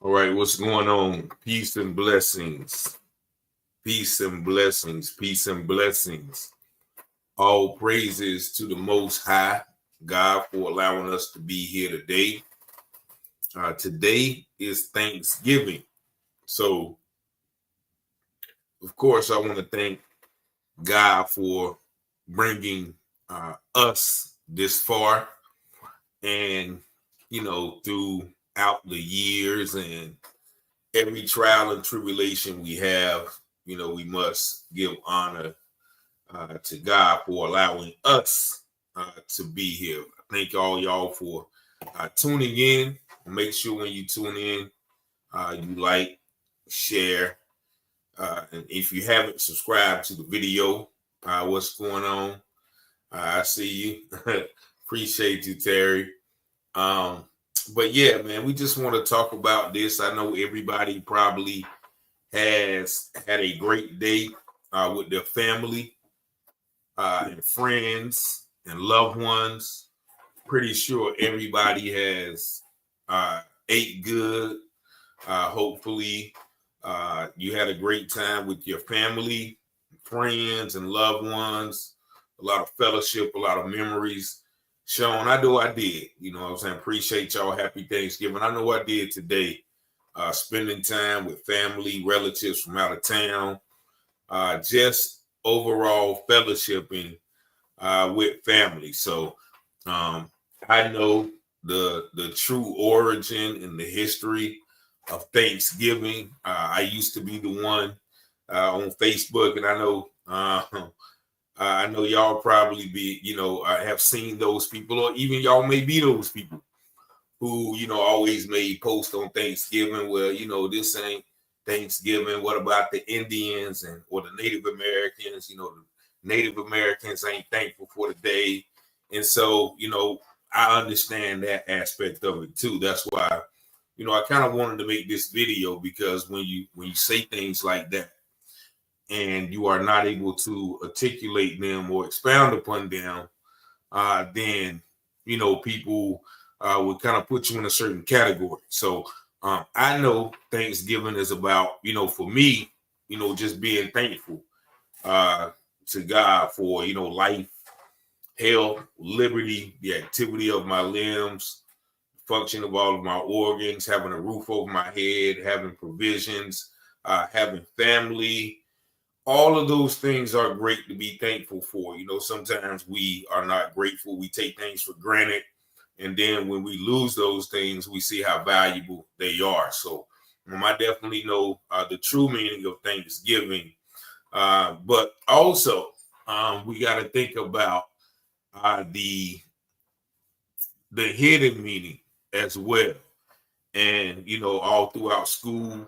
All right, what's going on? Peace and blessings. Peace and blessings. Peace and blessings. All praises to the Most High God for allowing us to be here today. Today is Thanksgiving. So, of course, I want to thank God for bringing us this far. And, throughout the years and every trial and tribulation we have, we must give honor to God for allowing us to be here. Thank all y'all for tuning in. Make sure when you tune in, you like, share, and if you haven't subscribed to the video, what's going on? I see you. Appreciate you, Terry. But yeah, man, we just want to talk about this. I know everybody probably has had a great day with their family and friends and loved ones. Pretty sure everybody has ate good. Hopefully, you had a great time with your family, friends, and loved ones. A lot of fellowship, a lot of memories. Sean, I know I did. You know what I'm saying? Appreciate y'all. Happy Thanksgiving. I know I did today. Spending time with family, relatives from out of town. Just overall fellowshipping with family. So I know the true origin and the history of Thanksgiving. I used to be the one on Facebook, and I know y'all probably have seen those people, or even y'all may be those people who, always made posts on Thanksgiving. Well, this ain't Thanksgiving. What about the Indians or the Native Americans? The Native Americans ain't thankful for the day. And so, I understand that aspect of it too. That's why, I kind of wanted to make this video, because when you say things like that, and you are not able to articulate them or expound upon them, then, people would kind of put you in a certain category. So I know Thanksgiving is about, for me, just being thankful to God for, life, health, liberty, the activity of my limbs, function of all of my organs, having a roof over my head, having provisions, having family. All of those things are great to be thankful for. Sometimes we are not grateful. We take things for granted. And then when we lose those things, we see how valuable they are. So I definitely know the true meaning of Thanksgiving. But also, we got to think about the hidden meaning as well. And, all throughout school,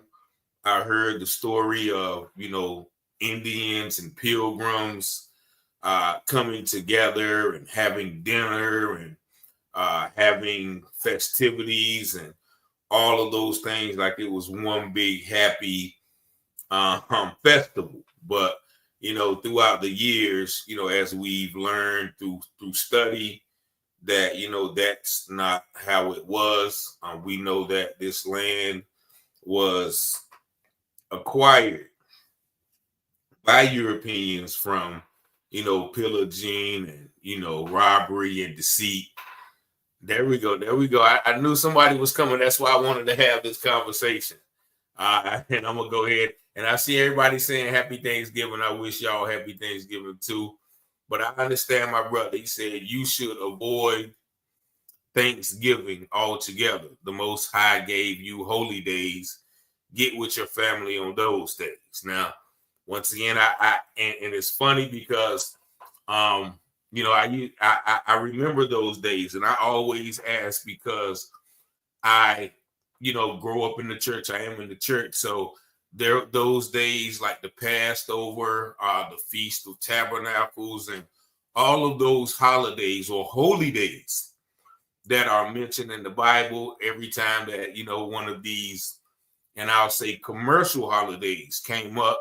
I heard the story of, Indians and pilgrims coming together and having dinner and having festivities and all of those things, like it was one big happy festival. But throughout the years, as we've learned through study, that that's not how it was. We know that this land was acquired by Europeans from, pillaging and, robbery and deceit. There we go. There we go. I knew somebody was coming. That's why I wanted to have this conversation. And I'm going to go ahead. And I see everybody saying happy Thanksgiving. I wish y'all happy Thanksgiving too. But I understand my brother. He said you should avoid Thanksgiving altogether. The Most High gave you holy days. Get with your family on those days. Now, once again, and it's funny because, I remember those days, and I always ask because I, grow up in the church. I am in the church, so there those days like the Passover, the Feast of Tabernacles, and all of those holidays or holy days that are mentioned in the Bible. Every time that one of these, and I'll say commercial holidays came up,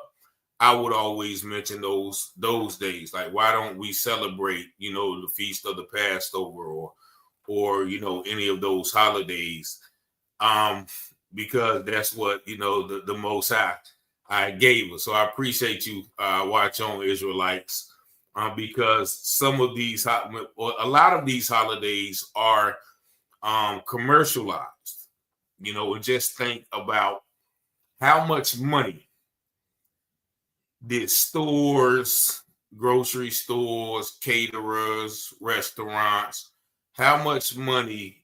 I would always mention those days. Like, why don't we celebrate, the Feast of the Passover or any of those holidays? because that's what, the Most High I gave us. So I appreciate you, Watch On Israelites, because some of these, or a lot of these holidays are commercialized. And just think about how much money did stores, grocery stores, caterers, restaurants, how much money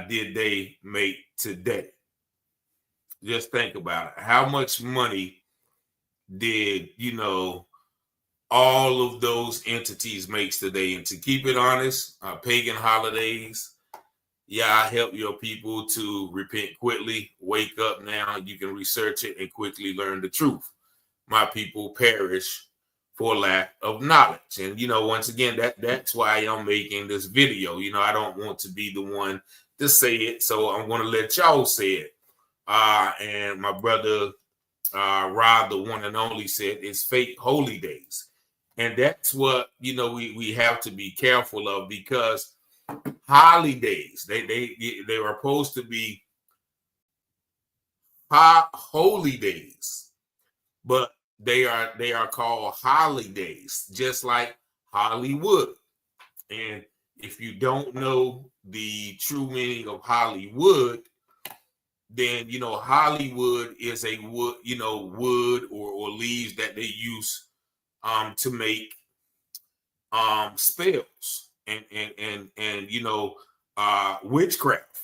did they make today? Just think about it. How much money did, all of those entities makes today? And to keep it honest, pagan holidays, I help your people to repent quickly, wake up now. You can research it and quickly learn the truth. My people perish for lack of knowledge. And, once again, that's why I'm making this video. I don't want to be the one to say it, so I'm going to let y'all say it. And my brother, Rob, the one and only, said it's fake holy days. And that's what, we have to be careful of, because holidays, they were supposed to be holy days, but they are called holidays, just like Hollywood. And if you don't know the true meaning of Hollywood, then Hollywood is a wood, wood or leaves that they use to make spells and witchcraft.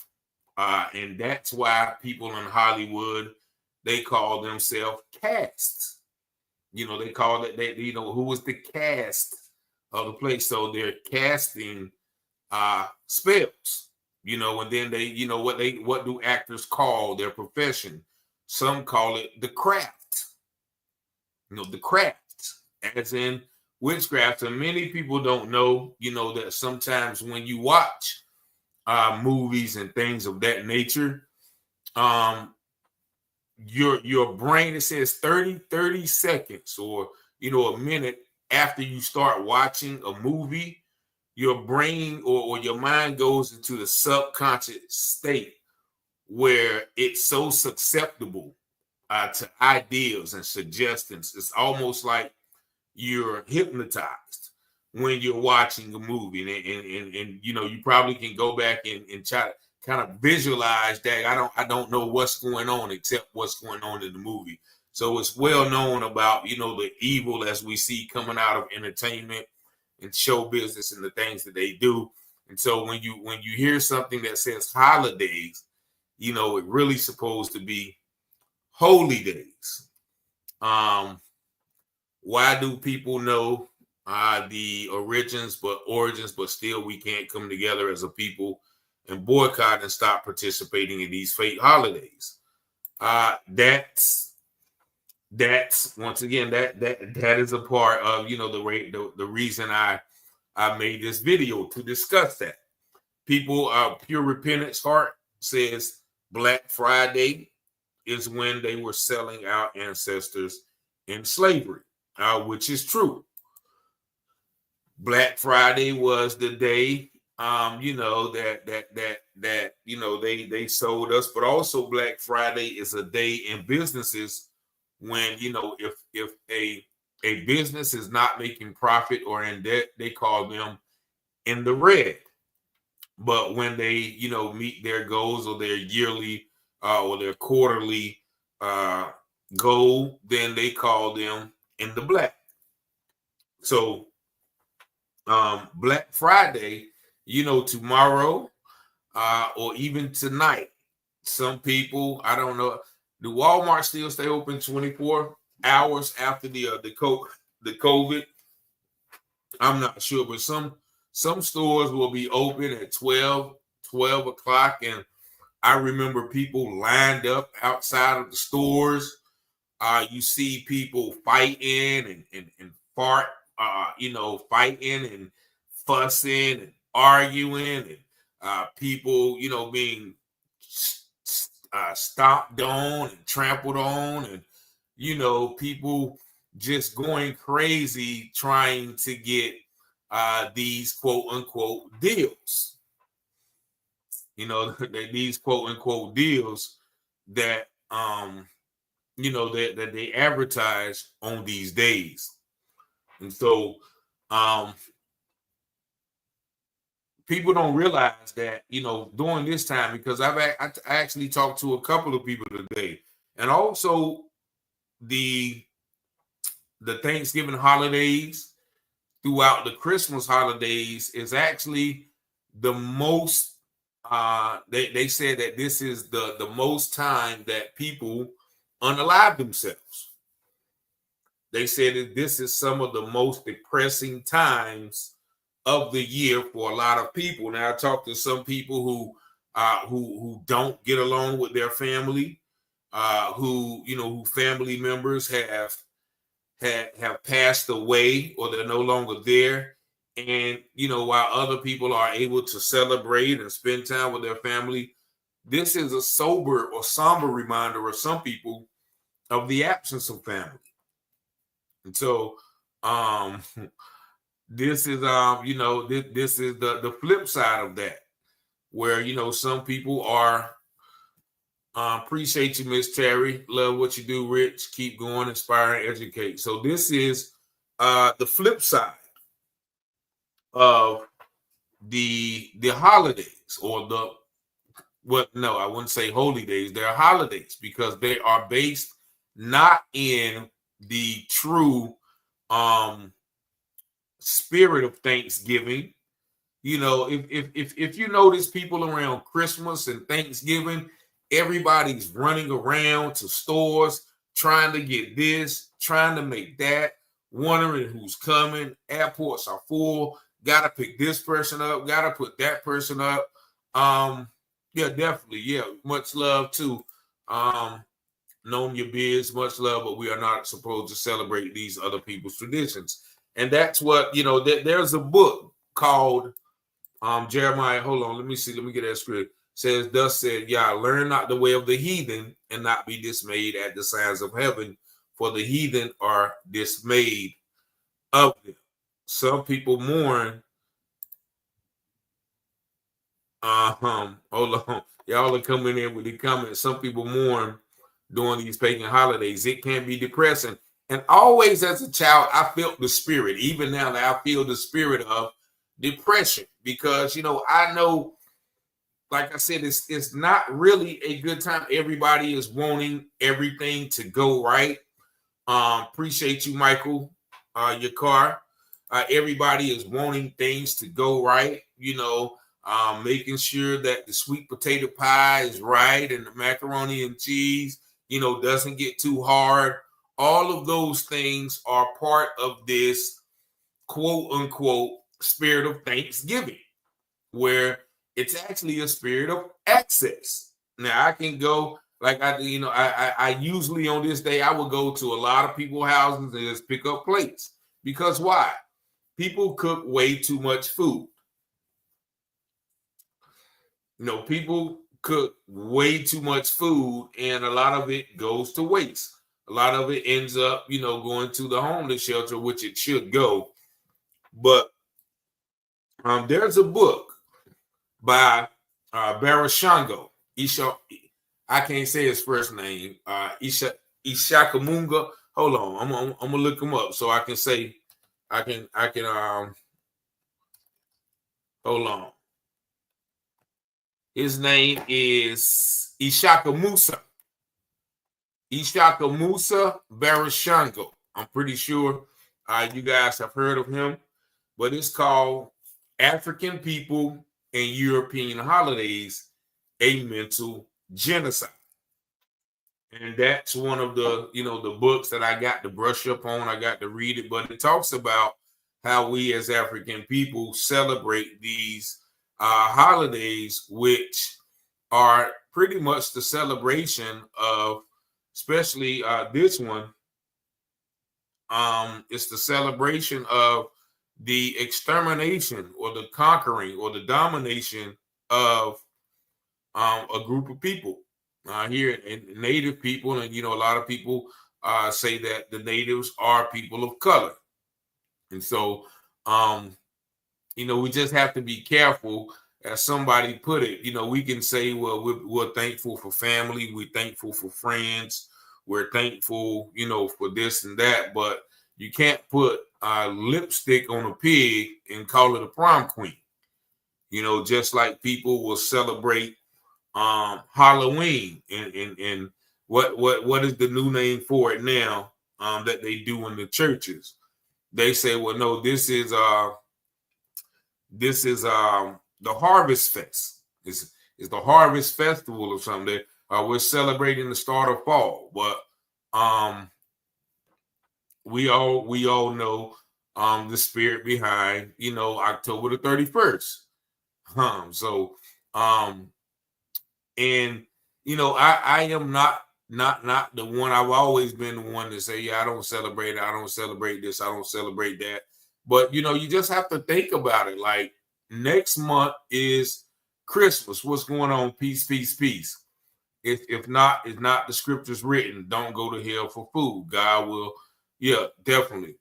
And that's why people in Hollywood, they call themselves castes. They call it that, who was the cast of the place. So they're casting spells. And then they, what do actors call their profession? Some call it the craft. The craft, as in witchcraft. And many people don't know, that sometimes when you watch movies and things of that nature, your brain, it says 30 seconds or a minute after you start watching a movie, your brain or your mind goes into the subconscious state where it's so susceptible to ideas and suggestions. It's almost like you're hypnotized when you're watching a movie, and you probably can go back and try to kind of visualize that. I don't know what's going on except what's going on in the movie. So it's well known about the evil as we see coming out of entertainment and show business and the things that they do. And so when you hear something that says holidays, it really supposed to be holy days. Why do people know the origins, but still we can't come together as a people and boycott and stop participating in these fake holidays? That's once again that is a part of the reason I made this video, to discuss that. People, Pure Repentance Heart says Black Friday is when they were selling our ancestors in slavery, which is true. Black Friday was the day, they sold us, but also Black Friday is a day in businesses when, if a business is not making profit or in debt, they call them in the red. But when they, meet their goals or their yearly or their quarterly goal, then they call them in the black. So Black Friday, tomorrow or even tonight, some people, I don't know, do Walmart still stay open 24 hours after the COVID? I'm not sure, but some stores will be open at 12 o'clock. And I remember people lined up outside of the stores. You see people fighting and fighting and fussing and arguing, and people, being stomped on and trampled on, and people just going crazy trying to get these quote unquote deals. These quote unquote deals, that that they advertise on these days. And so people don't realize that, during this time, because I actually talked to a couple of people today, and also the Thanksgiving holidays, throughout the Christmas holidays, is actually the most they said that this is the most time that people unalive themselves. They said that this is some of the most depressing times of the year for a lot of people. Now, I talked to some people who don't get along with their family, who family members have passed away, or they're no longer there. And while other people are able to celebrate and spend time with their family, this is a sober or somber reminder of some people of the absence of family. And so this is this is the flip side of that, where some people are appreciate you, Miss Terry. Love what you do, Rich. Keep going, inspire, and educate. So this is the flip side of the holidays, or no, I wouldn't say holy days. They're holidays because they are based not in the true spirit of Thanksgiving. If you notice, people around Christmas and Thanksgiving, everybody's running around to stores trying to get this, trying to make that, wondering who's coming. Airports are full. Gotta pick this person up, gotta put that person up. Yeah, definitely. Yeah, much love too. Known your biz, much love, but we are not supposed to celebrate these other people's traditions. And that's what, there's a book called Jeremiah. Hold on, let me see. Let me get that script. Says, thus said, yeah, learn not the way of the heathen, and not be dismayed at the signs of heaven, for the heathen are dismayed of them. Some people mourn. Hold on. Y'all are coming in with the comments. Some people mourn during these pagan holidays. It can be depressing. And always as a child, I felt the spirit. Even now that I feel the spirit of depression, because I know, like I said, it's not really a good time. Everybody is wanting everything to go right. Appreciate you, Michael. Your car. Everybody is wanting things to go right. Making sure that the sweet potato pie is right, and the macaroni and cheese, doesn't get too hard. All of those things are part of this quote unquote spirit of Thanksgiving, where it's actually a spirit of excess. Now, I can go, like I usually on this day, I will go to a lot of people's houses and just pick up plates. Because why? People cook way too much food. People cook way too much food, and a lot of it goes to waste. A lot of it ends up, going to the homeless shelter, which it should go. But there's a book by Barashango. I can't say his first name. Ishakamunga. Hold on, I'm gonna look him up so I can say I can hold on. His name is Ishaka Musa Barashango. I'm pretty sure you guys have heard of him, but it's called African People and European Holidays, a Mental Genocide. And that's one of the, the books that I got to brush up on. I got to read it, but it talks about how we as African people celebrate these holidays, which are pretty much the celebration of, especially this one. It's the celebration of the extermination or the conquering or the domination of a group of people here, in Native people. And, a lot of people say that the natives are people of color. And so, we just have to be careful as somebody put it, we can say, well, we're thankful for family, we're thankful for friends, we're thankful, for this and that, but you can't put lipstick on a pig and call it a prom queen. Just like people will celebrate Halloween and what is the new name for it now that they do in the churches? They say, well, no, this is the Harvest Fest. It's the Harvest Festival or something. We're celebrating the start of fall, but we all know the spirit behind October the 31st. So and I am not the one. I've always been the one to say, yeah, I don't celebrate it, I don't celebrate this, I don't celebrate that. But you just have to think about it. Like, next month is Christmas. What's going on? Peace, peace, peace. If not the scriptures written, don't go to hell for food. God will, yeah, definitely.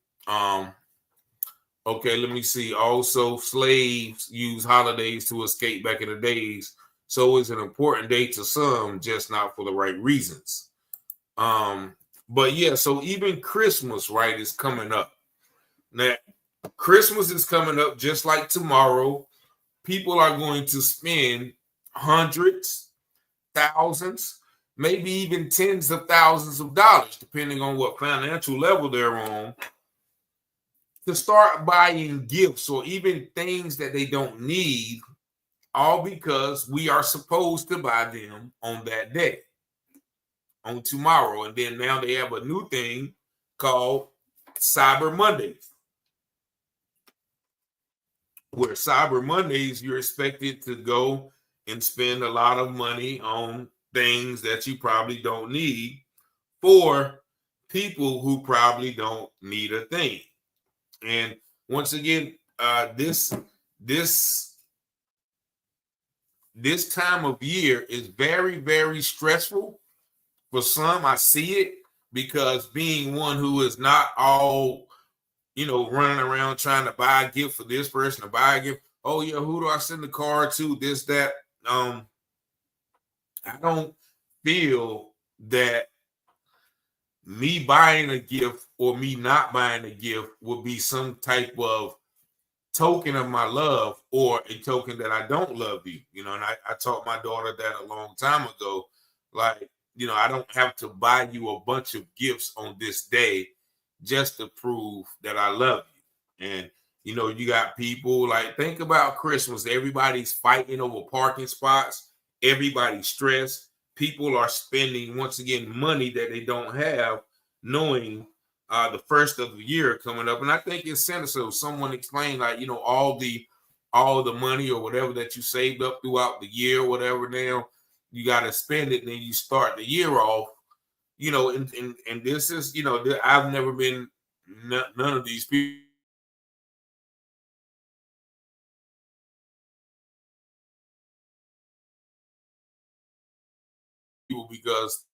Okay, let me see. Also, slaves use holidays to escape back in the days. So it's an important day to some, just not for the right reasons. But yeah, so even Christmas, right, is coming up. Now, Christmas is coming up just like tomorrow. People are going to spend hundreds, thousands, maybe even tens of thousands of dollars, depending on what financial level they're on, to start buying gifts or even things that they don't need, all because we are supposed to buy them on that day, on tomorrow. And then now they have a new thing called Cyber Mondays, where Cyber Mondays, you're expected to go and spend a lot of money on things that you probably don't need for people who probably don't need a thing. And once again, this time of year is very, very stressful for some. I see it because being one who is not all, running around trying to buy a gift for this person, to buy a gift. Oh yeah, who do I send the card to? This, that. I don't feel that me buying a gift or me not buying a gift would be some type of token of my love or a token that I don't love you. And I taught my daughter that a long time ago. Like, I don't have to buy you a bunch of gifts on this day just to prove that I love you. And you got people, like, think about Christmas. Everybody's fighting over parking spots. Everybody's stressed. People are spending, once again, money that they don't have, knowing the first of the year coming up. And I think it's sensitive. Someone explained, like, all the money or whatever that you saved up throughout the year, whatever, now you got to spend it, and then you start the year off, and this is, I've never been none of these people because,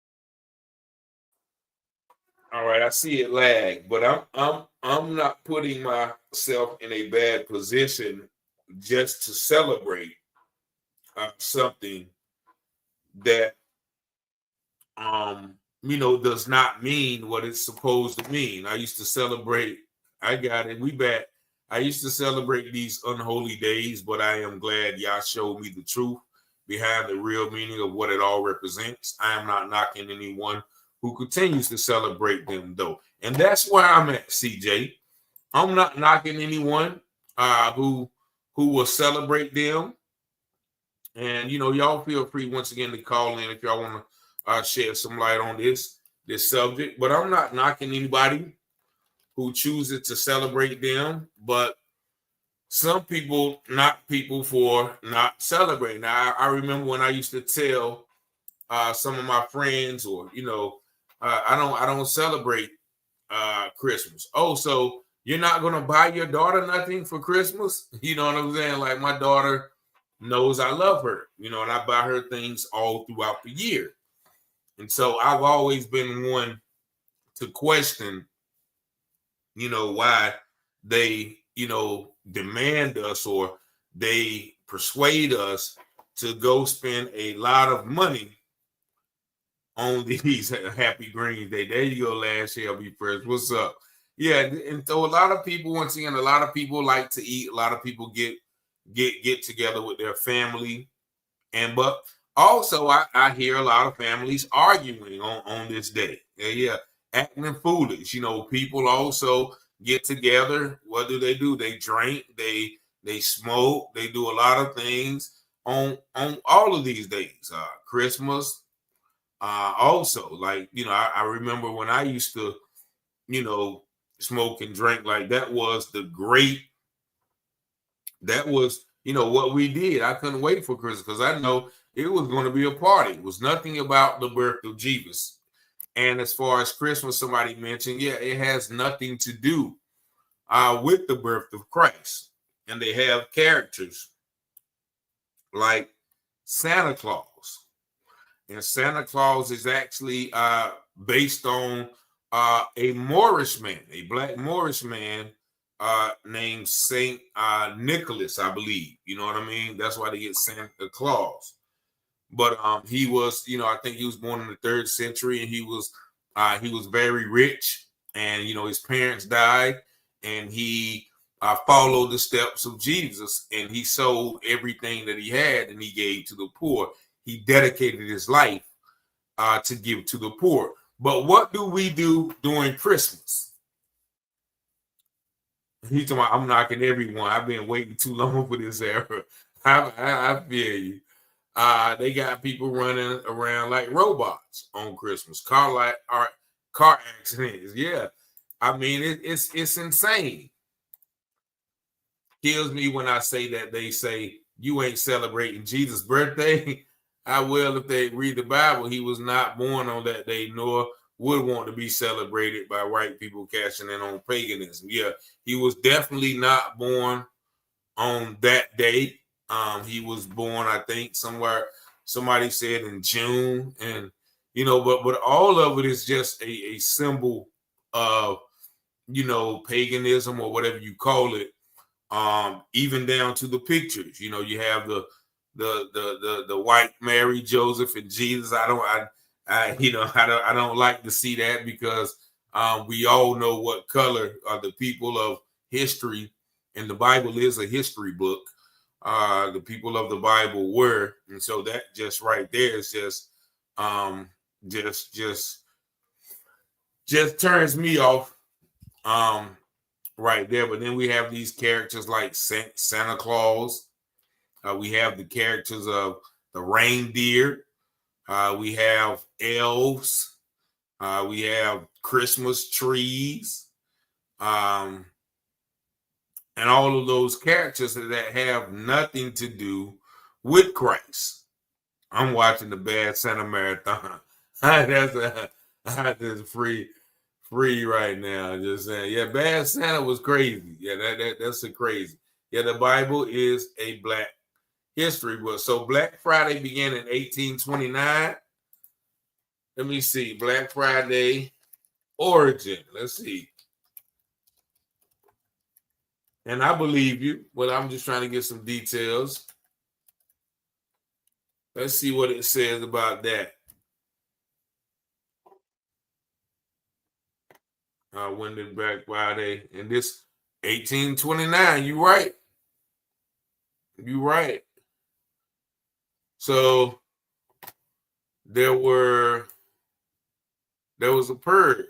all right, I see it lag, but I'm not putting myself in a bad position just to celebrate something that does not mean what it's supposed to mean. I used to celebrate, I got it, we back. I used to celebrate these unholy days, but I am glad y'all showed me the truth behind the real meaning of what it all represents. I am not knocking anyone who continues to celebrate them, though. And that's where I'm at, CJ. I'm not knocking anyone who will celebrate them. And, y'all feel free, once again, to call in if y'all want to shed some light on this subject. But I'm not knocking anybody who chooses to celebrate them. But some people knock people for not celebrating. Now, I remember when I used to tell some of my friends, or, I don't celebrate Christmas. Oh, so you're not going to buy your daughter nothing for Christmas? You know what I'm saying? Like, my daughter knows I love her, and I buy her things all throughout the year. And so I've always been one to question, why they, demand us, or they persuade us to go spend a lot of money on these Happy Green Day. There you go, last year, be first. What's up? Yeah, and so a lot of people, once again, a lot of people like to eat. A lot of people get together with their family, but also I hear a lot of families arguing on this day. Yeah, acting foolish. People also get together. What do? They drink. They smoke. They do a lot of things on all of these days. Christmas. Also, like, I remember when I used to, smoke and drink, like that was what we did. I couldn't wait for Christmas because I know it was going to be a party. It was nothing about the birth of Jesus. And as far as Christmas, somebody mentioned, yeah, it has nothing to do with the birth of Christ. And they have characters like Santa Claus. And Santa Claus is actually based on a Moorish man, a black Moorish man named Saint Nicholas, I believe. You know what I mean? That's why they get Santa Claus. But he was, I think he was born in the 3rd century, and he was very rich, and his parents died, and he followed the steps of Jesus, and he sold everything that he had, and he gave to the poor. He dedicated his life to give to the poor. But what do we do during Christmas? He's talking about, I'm knocking everyone. I've been waiting too long for this era. I feel you. They got people running around like robots on Christmas. Car accidents. Yeah. I mean, it's insane. Kills me when I say that they say you ain't celebrating Jesus' birthday. I will if they read the Bible. He was not born on that day, nor would want to be celebrated by white people cashing in on paganism. Yeah, he was definitely not born on that day. He was born, I think, somewhere, somebody said in June. And, but all of it is just a symbol of, paganism or whatever you call it. Even down to the pictures. You have the white Mary, Joseph, and Jesus. I don't like to see that because we all know what color the people of history, and the Bible is a history book. The people of the Bible were, and so that just right there is just turns me off. Right there. But then we have these characters like Santa Claus. We have the characters of the reindeer. We have elves. We have Christmas trees. And all of those characters that have nothing to do with Christ. I'm watching the Bad Santa Marathon. That's free right now. Just saying. Yeah, Bad Santa was crazy. Yeah, that's a crazy. Yeah, the Bible is a black history book. So Black Friday began in 1829. Let me see. Black Friday origin. Let's see. And I believe you, but I'm just trying to get some details. Let's see what it says about that. When did Black Friday? And this 1829. You right. You right. So there was a purge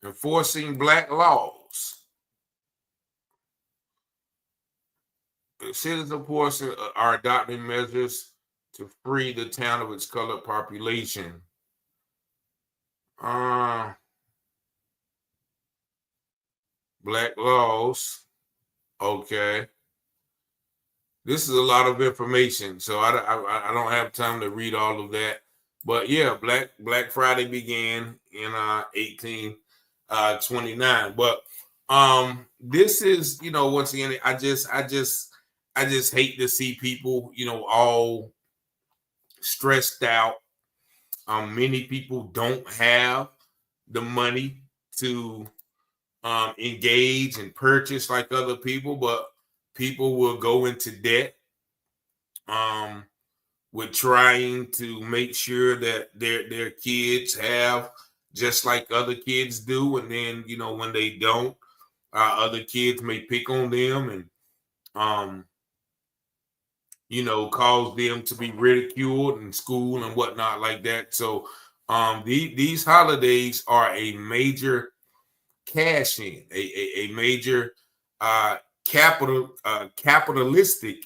enforcing black laws. The citizen portion are adopting measures to free the town of its colored population. Black laws. Okay. This is a lot of information, so I don't have time to read all of that. But yeah, Black Friday began in 1829. But this is, once again, I just hate to see people, all stressed out. Many people don't have the money to engage and purchase like other people, but people will go into debt with trying to make sure that their kids have just like other kids do, and then when they don't, other kids may pick on them and cause them to be ridiculed in school and whatnot like that. So these holidays are a major cash in, a major capitalistic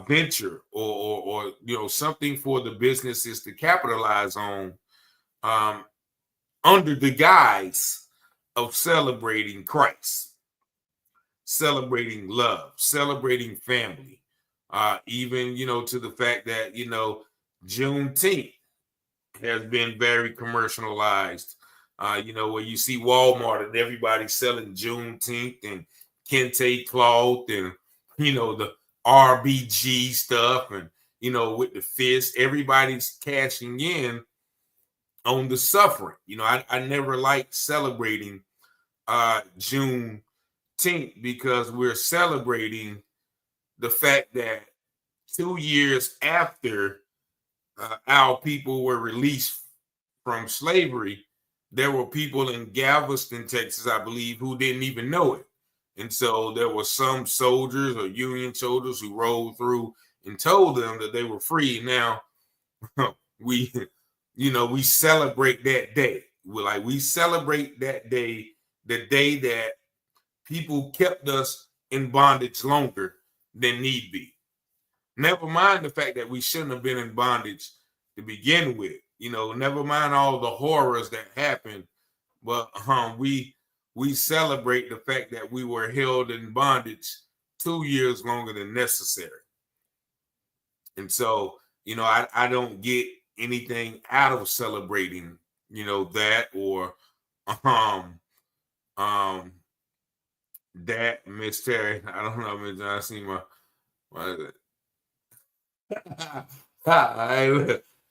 venture, or something for the businesses to capitalize on, under the guise of celebrating Christ, celebrating love, celebrating family, even to the fact that Juneteenth has been very commercialized. Where you see Walmart and everybody selling Juneteenth and kente cloth and the RBG stuff, and with the fist, everybody's cashing in on the suffering. I never liked celebrating Juneteenth because we're celebrating the fact that 2 years after our people were released from slavery, there were people in Galveston, Texas, I believe, who didn't even know it. And so there were some soldiers or Union soldiers who rolled through and told them that they were free. Now we celebrate that day. We celebrate that day, the day that people kept us in bondage longer than need be. Never mind the fact that we shouldn't have been in bondage to begin with. Never mind all the horrors that happened, but we celebrate the fact that we were held in bondage 2 years longer than necessary. And so, I don't get anything out of celebrating, that, or that, Miss Terry. I don't know, Miss. I see my what is it?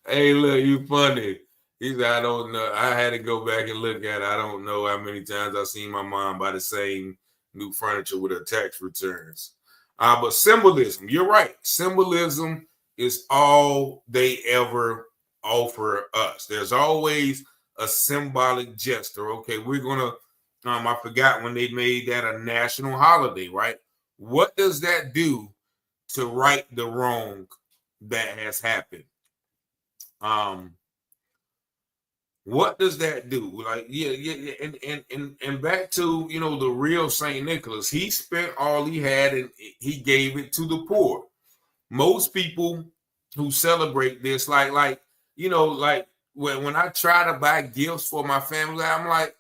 Hey, look, you funny. He said, I don't know. I had to go back and look at it. I don't know how many times I've seen my mom buy the same new furniture with her tax returns. But symbolism, you're right. Symbolism is all they ever offer us. There's always a symbolic gesture. Okay, we're going to, I forgot when they made that a national holiday, right? What does that do to right the wrong that has happened? What does that do? And back to the real Saint Nicholas. He spent all he had and he gave it to the poor. Most people who celebrate this, like when I try to buy gifts for my family, I'm like,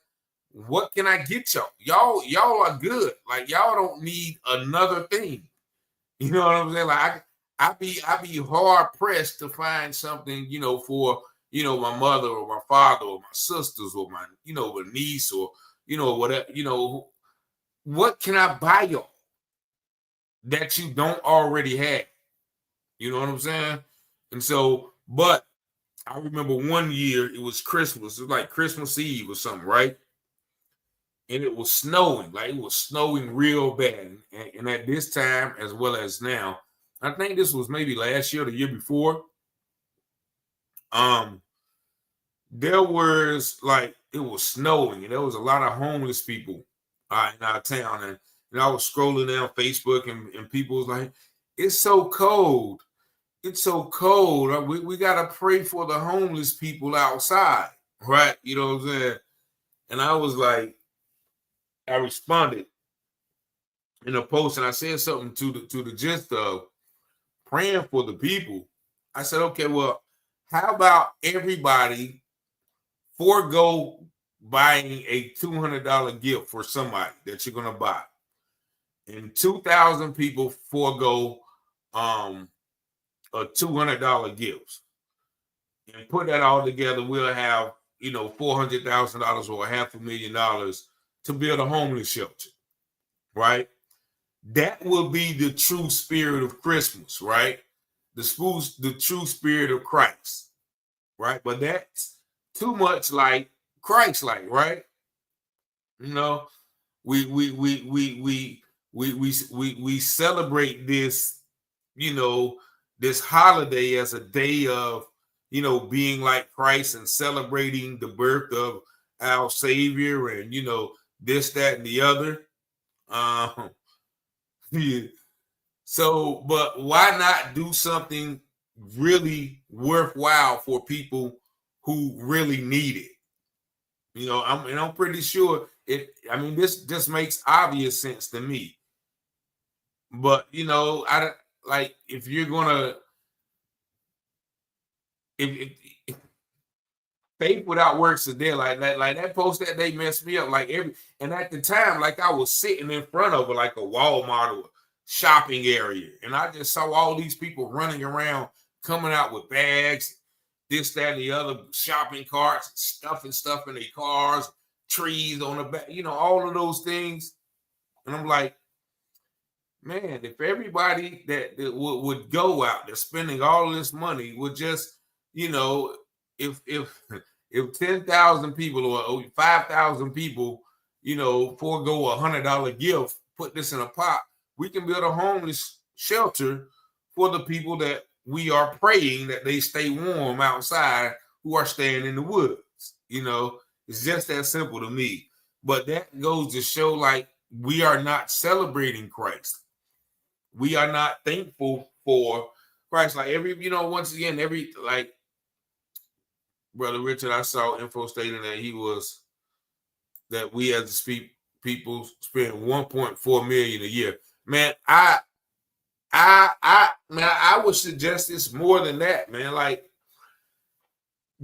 what can I get y'all? Y'all are good. Like, y'all don't need another thing. You know what I'm saying? Like, I be hard pressed to find something, for my mother or my father or my sisters or my a niece or whatever. What can I buy y'all that you don't already have? You know what I'm saying? And so, but I remember one year it was Christmas. It was like Christmas Eve or something, right? And it was snowing. Like, it was snowing real bad. And at this time, as well as now, I think this was maybe last year or the year before. There was it was snowing, and there was a lot of homeless people in our town. And I was scrolling down Facebook, and people was like, it's so cold. It's so cold. We got to pray for the homeless people outside, right? You know what I'm saying? And I was like, I responded in a post, and I said something to the gist of praying for the people. I said, okay, well, how about everybody forego buying a $200 gift for somebody that you're gonna buy, and 2,000 people forego a $200 gift, and put that all together, we'll have $400,000 or $500,000 to build a homeless shelter, right? That will be the true spirit of Christmas, right? The true spirit of Christ, right? But that's too much like Christ-like, right? You know, we celebrate this, you know, this holiday as a day of, you know, being like Christ and celebrating the birth of our Savior, and you know, this, that, and the other. Um, yeah. So, but why not do something really worthwhile for people who really need it? You know, I'm pretty sure it. I mean, this just makes obvious sense to me. But you know, I don't like if you're gonna if faith without works is dead. Like that post that they messed me up. Like and at the time, like I was sitting in front of like a Walmart or shopping area, and I just saw all these people running around, coming out with bags, this, that, and the other, shopping carts, stuffing stuff in their cars, trees on the back, you know, all of those things. And I'm like, man, if everybody that would go out, that's spending all this money, would just, you know, if if 10,000 people or 5,000 people, you know, forego $100 gift, put this in a pot, we can build a homeless shelter for the people that we are praying that they stay warm outside, who are staying in the woods. You know, it's just that simple to me. But that goes to show, like, we are not celebrating Christ. We are not thankful for Christ. Like you know, once again, like Brother Richard, I saw info stating that we as the people spend 1.4 million a year. Man, I would suggest it's more than that, man. Like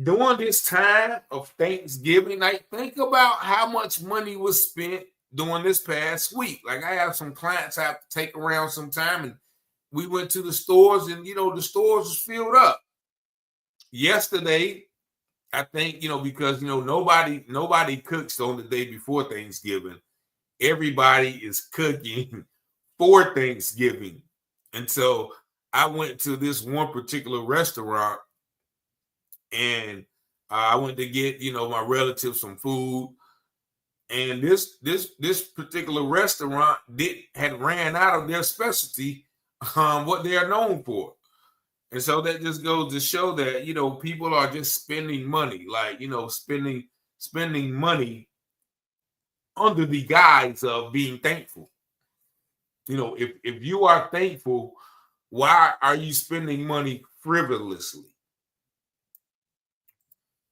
during this time of Thanksgiving, like think about how much money was spent during this past week. Like I have some clients I have to take around sometime, and we went to the stores, and you know the stores was filled up. Yesterday, I think, you know, because you know nobody cooks on the day before Thanksgiving. Everybody is cooking for Thanksgiving. And so I went to this one particular restaurant, and I went to get, you know, my relatives some food. And this particular restaurant had ran out of their specialty, what they are known for. And so that just goes to show that, you know, people are just spending money, like, you know, spending money under the guise of being thankful. You know, if you are thankful, why are you spending money frivolously?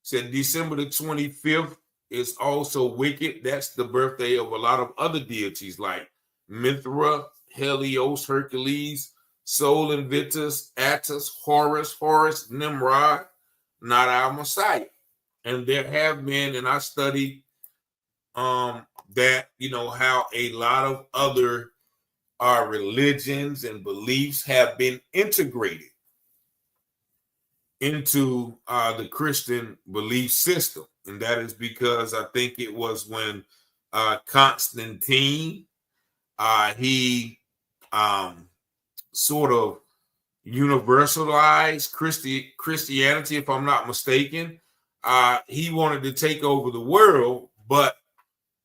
Said December the 25th is also wicked. That's the birthday of a lot of other deities like Mithra, Helios, Hercules, Sol, Invictus, Attis, Horus, Nimrod, not our Messiah. And there have been, and I studied that, you know, how a lot of other religions and beliefs have been integrated into the Christian belief system. And that is because I think it was when Constantine, he sort of universalized Christianity, if I'm not mistaken. He wanted to take over the world, but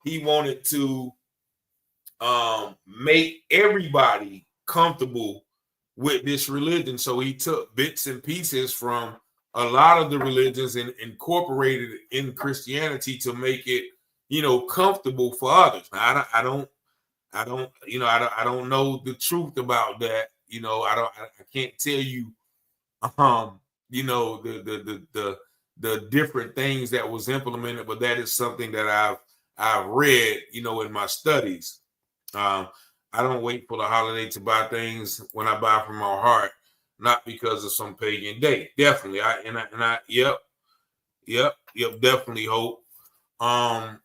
he wanted to make everybody comfortable with this religion. So he took bits and pieces from a lot of the religions and incorporated it in Christianity to make it, you know, comfortable for others. Now, I don't know the truth about that. You know, I can't tell you, you know, the different things that was implemented, but that is something that I've read, you know, in my studies. I don't wait for the holiday to buy things. When I buy from my heart, not because of some pagan day. Definitely, definitely hope. And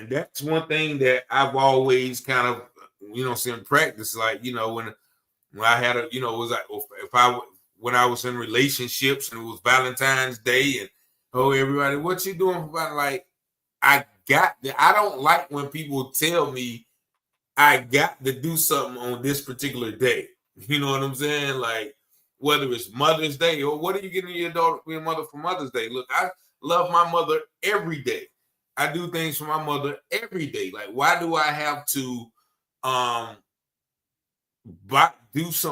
that's one thing that I've always kind of, you know, seen practice. Like, you know, when I had a, you know, it was like when I was in relationships and it was Valentine's Day, and oh, everybody, what you doing for? Like, I don't like when people tell me I got to do something on this particular day. You know what I'm saying? Like, whether it's Mother's Day or what are you getting your mother for Mother's Day? Look, I love my mother every day. I do things for my mother every day. Like, why do I have to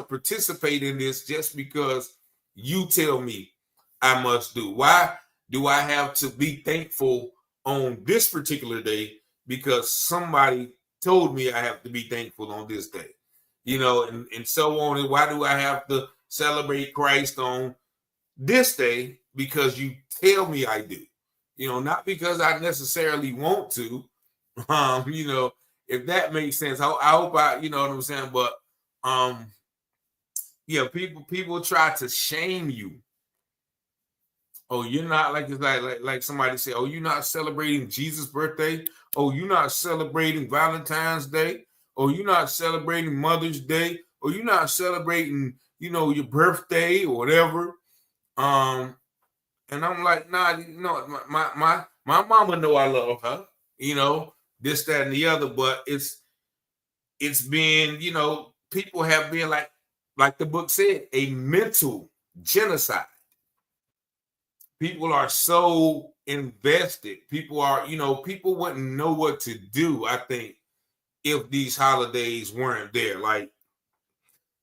participate in this just because you tell me I must do? Why do I have to be thankful on this particular day because somebody told me I have to be thankful on this day? You know, and so on. And why do I have to celebrate Christ on this day because you tell me I do? You know, not because I necessarily want to. You know, if that makes sense. I hope you know what I'm saying. But yeah, people try to shame you. Oh, you're not like it's like somebody say, oh, you're not celebrating Jesus' birthday. Oh, you're not celebrating Valentine's Day. Oh, you're not celebrating Mother's Day. Or you're not celebrating, you know, your birthday or whatever. And I'm like, nah, you know, my mama know I love her, you know, this, that, and the other. But it's been, you know, people have been like the book said, a mental genocide. People are so invested. People are, you know, people wouldn't know what to do, I think, if these holidays weren't there. Like,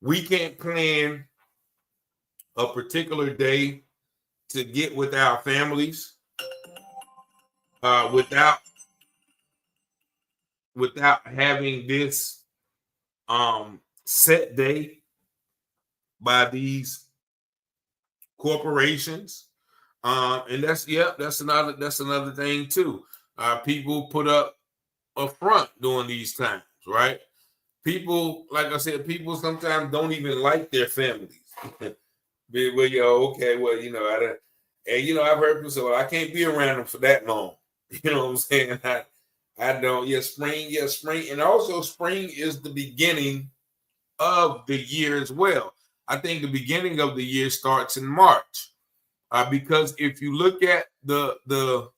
we can't plan a particular day to get with our families without having this set day by these corporations. And that's another thing too. People put up a front during these times, right? People, like I said, people sometimes don't even like their families. Well, okay, well, you know, and you know, I've heard people say, well, I can't be around them for that long. You know what I'm saying? I don't. Yeah, spring, and also spring is the beginning of the year as well. I think the beginning of the year starts in March, because if you look at the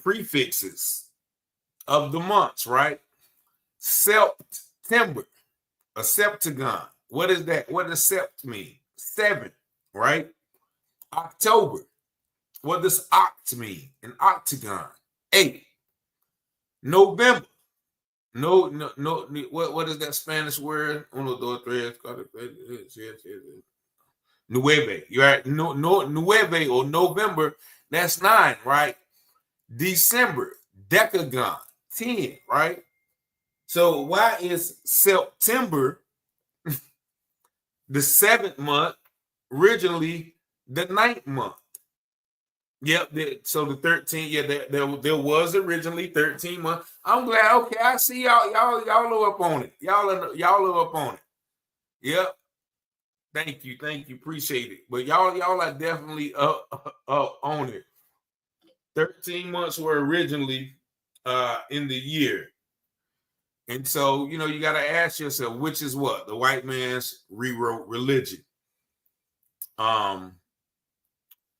prefixes of the months, right? September, a septagon. What is that? What does sept mean? 7, right? October. What does oct mean? An octagon. 8. November. No. What is that Spanish word? Uno, dos, tres, cuatro, nueve. You're right. Nueve or November. That's 9, right? December. Decagon. 10, right? So why is September the 7th month originally the 9th month? Yep. So the 13th, yeah, there was originally 13 months. I'm glad. Okay, I see y'all are up on it. Y'all are up on it. Yep. Thank you, appreciate it. But y'all are definitely up on it. 13 months were originally in the year. And so, you know, you got to ask yourself, which is what? The white man's rewrote religion.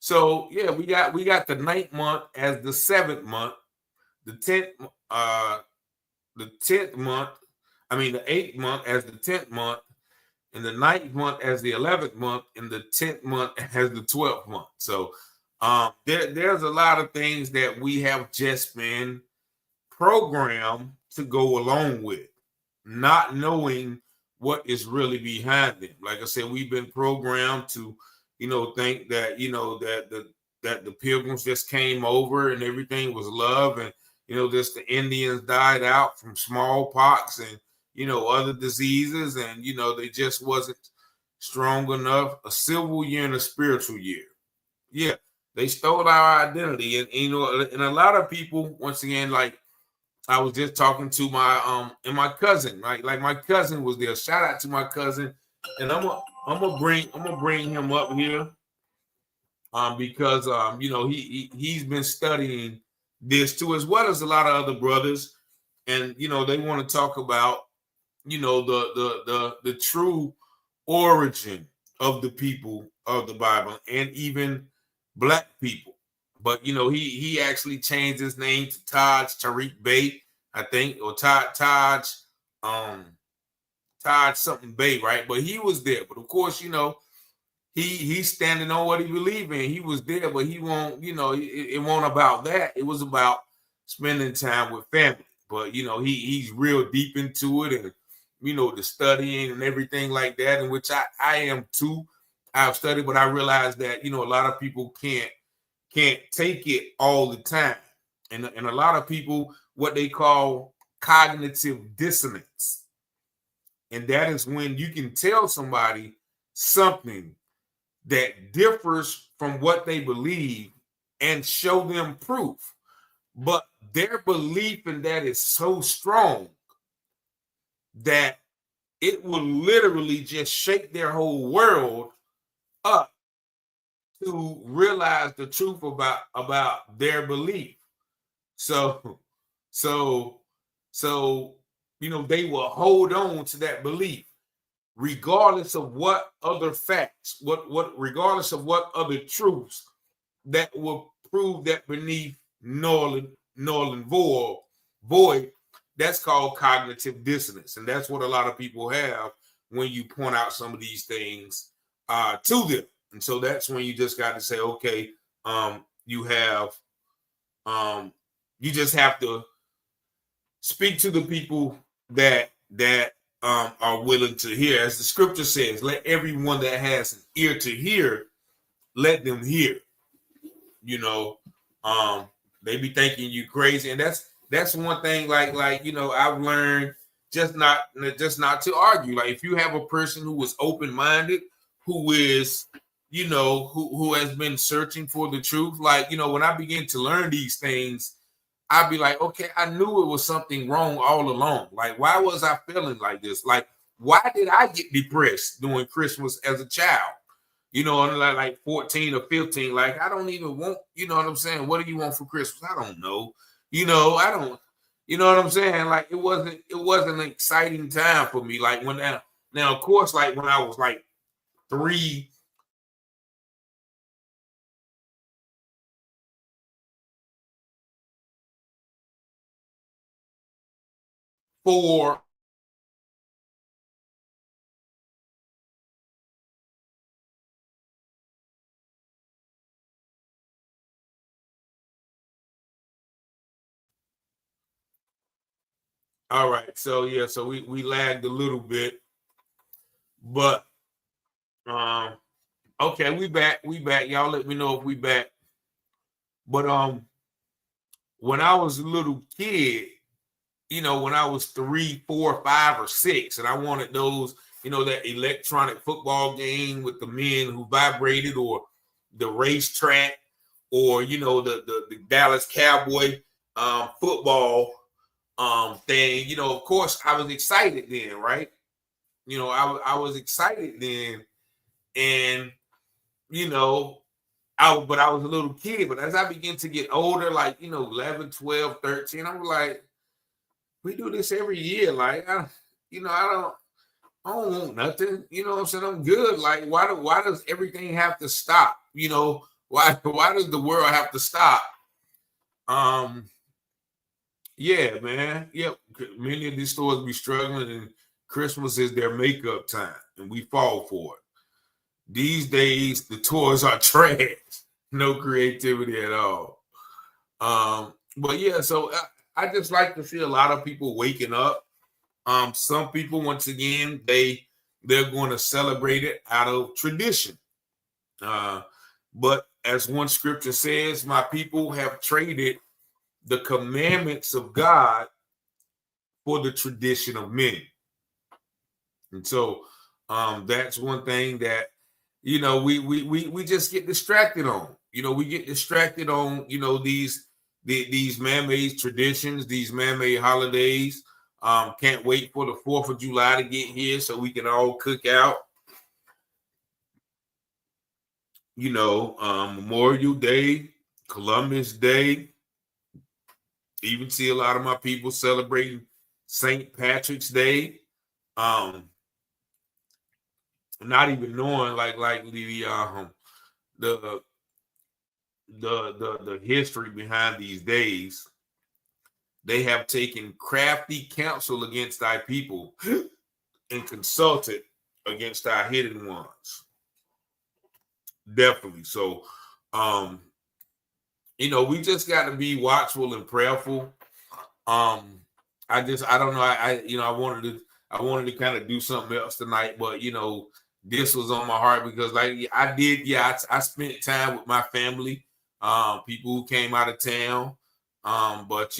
So yeah, we got the 9th month as the 7th month, the 10th month, the 8th month as the 10th month, and the 9th month as the 11th month, and the 10th month as the 12th month. So there's a lot of things that we have just been programmed to go along with, not knowing what is really behind them. Like I said, we've been programmed to, you know, think that, you know, that the pilgrims just came over and everything was love, and, you know, just the Indians died out from smallpox and, you know, other diseases, and, you know, they just wasn't strong enough. A civil year and a spiritual year. Yeah, they stole our identity. And you know, and a lot of people, once again, like I was just talking to my cousin, right? Like my cousin was there. Shout out to my cousin. And I'm gonna bring him up here because you know, he's been studying this too, as well as a lot of other brothers. And you know, they want to talk about, you know, the true origin of the people of the Bible, and even Black people. But you know, he actually changed his name to Taj Tariq Bey, I think, or Taj something Bey, right? But he was there. But of course, you know, he's standing on what he believed in. He was there, but he won't, it won't about that. It was about spending time with family. But he's real deep into it, and the studying and everything like that, in which I am too. I've studied, but I realize that a lot of people can't take it all the time. And a lot of people, what they call cognitive dissonance. And that is when you can tell somebody something that differs from what they believe and show them proof. But their belief in that is so strong that it will literally just shake their whole world up to realize the truth about their belief. So they will hold on to that belief regardless of what other facts, regardless of what other truths that will prove that beneath null and void. That's called cognitive dissonance, and that's what a lot of people have when you point out some of these things to them. And so that's when you just got to say, okay, you just have to speak to the people that are willing to hear. As the scripture says, let everyone that has an ear to hear, let them hear. They be thinking you crazy, and that's one thing. Like I've learned just not to argue. Like if you have a person who is open-minded, who is who has been searching for the truth. Like when I begin to learn these things, I'd be like, okay, I knew it was something wrong all along. Like, why was I feeling like this? Like, why did I get depressed during Christmas as a child? Like 14 or 15, like, I don't even want, you know what I'm saying? What do you want for Christmas? I don't know. I don't, you know what I'm saying? Like, it wasn't an exciting time for me. Like now, of course, like when I was like 3, 4. All right. So yeah, so we lagged a little bit, but okay, we back. Y'all let me know if we back. But when I was a little kid, when I was 3, 4, 5, or 6, and I wanted those, that electronic football game with the men who vibrated, or the racetrack, or the Dallas Cowboy football thing. Of course, I was excited then, right? I was excited then, and but I was a little kid. But as I began to get older, like 11, 12, 13, I was like, we do this every year. Like, I don't want nothing. You know what I'm saying? I'm good. Like, why does everything have to stop? Why does the world have to stop? Yeah, man. Yep. Many of these stores be struggling, and Christmas is their makeup time, and we fall for it. These days, the toys are trash. No creativity at all. But yeah, so I just like to see a lot of people waking up. Some people, once again, they're going to celebrate it out of tradition. But as one scripture says, my people have traded the commandments of God for the tradition of men. And so that's one thing that we just get distracted on. We get distracted on these man-made traditions, these man-made holidays. Can't wait for the 4th of July to get here so we can all cook out. Memorial Day, Columbus Day. Even see a lot of my people celebrating St. Patrick's Day. Not even knowing like the history behind these days. They have taken crafty counsel against thy people and consulted against our hidden ones. definitely. So, um, we just got to be watchful and prayerful. Um, I don't know. I wanted to kind of do something else tonight, but this was on my heart because like I did, yeah, I spent time with my family, people who came out of town. But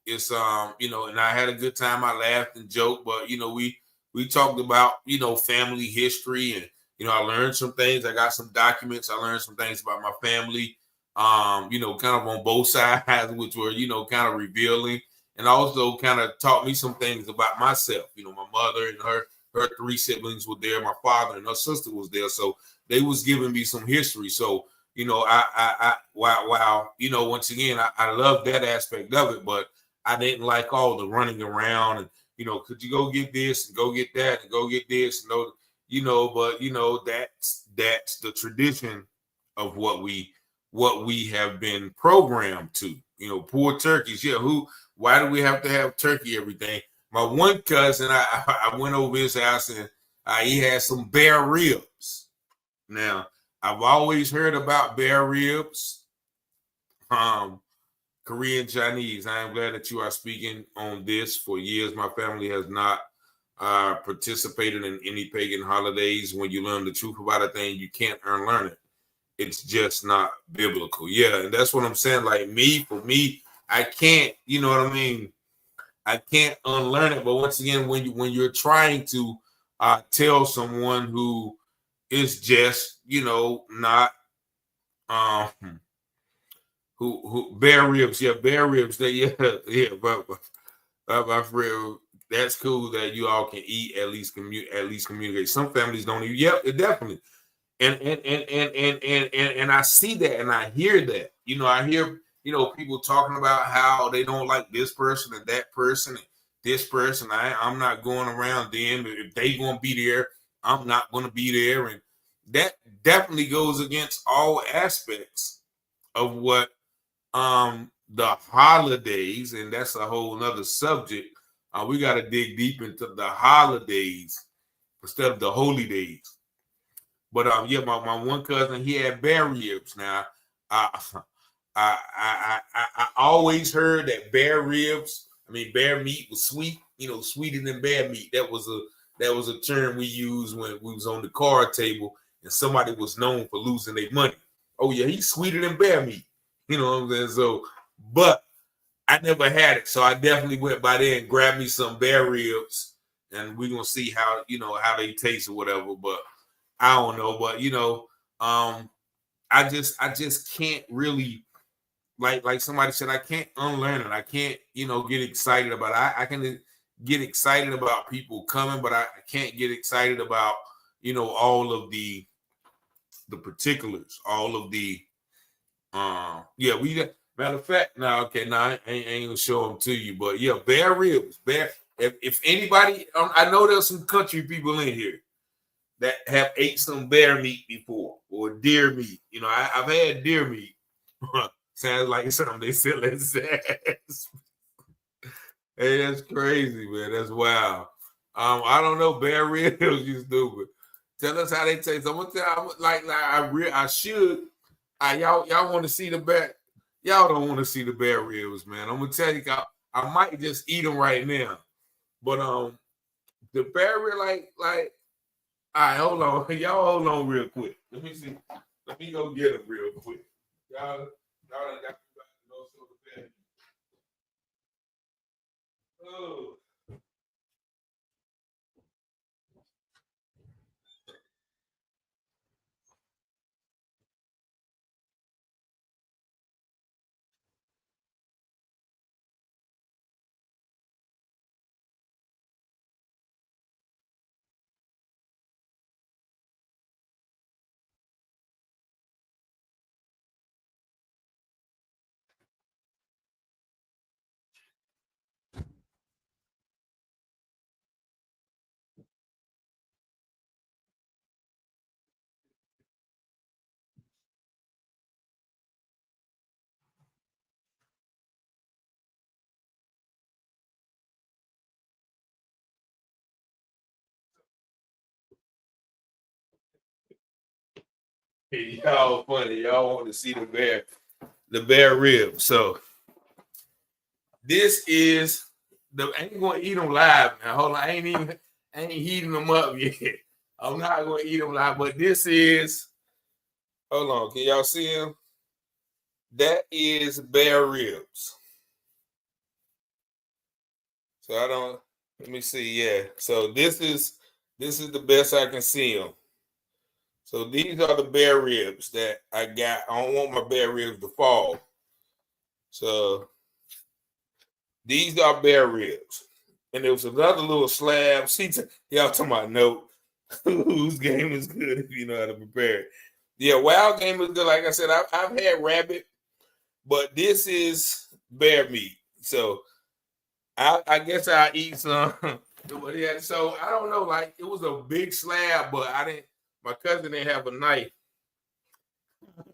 it's and I had a good time. I laughed and joked, but we talked about family history, and I learned some things. I got some documents. I learned some things about my family. Kind of on both sides, which were kind of revealing, and also kind of taught me some things about myself. My mother and her three siblings were there. My father and her sister was there, so they was giving me some history. So wow, once again, I love that aspect of it, but I didn't like all the running around and could you go get this and go get that and go get this and but that's the tradition of what we have been programmed to. Poor turkeys. Yeah, why do we have to have turkey everything? My one cousin, I went over his house and he had some bear ribs. Now, I've always heard about bear ribs, um, Korean Chinese. I am glad that you are speaking on this. For years, my family has not participated in any pagan holidays. When you learn the truth about a thing, you can't unlearn it. It's just not biblical. Yeah, and that's what I'm saying. Like for me, I can't, you know what I mean? I can't unlearn it. But once again, when you're trying to tell someone who is just, not um who bear ribs, yeah, bear ribs, they yeah, but my friend, that's cool that you all can eat at least communicate. Some families don't even, yep, definitely. And I see that and I hear that. I hear people talking about how they don't like this person and that person and this person. I'm not going around them. If they gonna be there, I'm not gonna be there. And that definitely goes against all aspects of what the holidays, and that's a whole nother subject. We got to dig deep into the holidays instead of the holy days. But yeah, my one cousin, he had bear ribs. Now, I I always heard that bear ribs, I mean bear meat was sweet, sweeter than bear meat. That was a term we used when we was on the card table and somebody was known for losing their money. Oh yeah, he's sweeter than bear meat. You know what I'm saying? So, but I never had it, so I definitely went by there and grabbed me some bear ribs, and we're gonna see how they taste or whatever. But I don't know, but um, I just can't really like somebody said, I can't unlearn it. I can't get excited about it. I can get excited about people coming, but I can't get excited about all of the particulars, all of the yeah, matter of fact, now okay, now I ain't gonna show them to you, but yeah, bear ribs, bear. If anybody, I know there's some country people in here that have ate some bear meat before or deer meat. I've had deer meat. Sounds like something they sell at Zaxby's. Hey, that's crazy, man. That's wild. I don't know, bear ribs, you stupid. Tell us how they taste. I'm gonna tell. I should. Y'all want to see the bear? Y'all don't want to see the bear ribs, man. I'm gonna tell you, I might just eat them right now. But the bear rib, like. All right, hold on. Y'all hold on real quick. Let me see. Let me go get them real quick. Y'all done got me back to go show the bed. Oh. Y'all funny. Y'all want to see the bear rib. So this is I ain't gonna eat them live now. Hold on, I ain't heating them up yet. I'm not gonna eat them live, but this is. Hold on, can y'all see him? That is bear ribs. So I don't. Let me see. Yeah. So this is the best I can see them. So these are the bear ribs that I got. I don't want my bear ribs to fall. So these are bear ribs. And there was another little slab. See, y'all talking about no, whose game is good if you know how to prepare it. Yeah, wild game is good. Like I said, I've had rabbit, but this is bear meat. So I guess I'll eat some. Yeah, so I don't know. Like, it was a big slab, but my cousin didn't have a knife.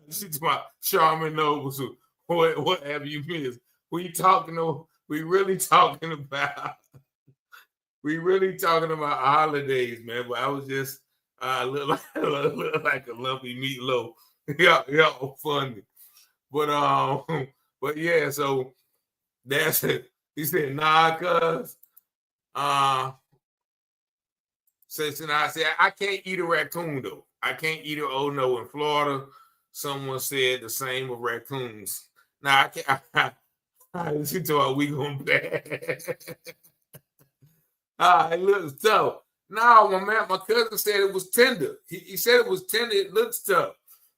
She's my Charmin knows what have you missed? We really talking about holidays, man. But I was just look like a lumpy meatloaf. Y'all funny. But yeah, so that's it. He said, nah, cuz since I said I can't eat a raccoon though. I can't eat it. Oh no, in Florida, someone said the same with raccoons. Now I can't. She told we going back. It looks tough. No, my cousin said it was tender. He said it was tender. It looks tough,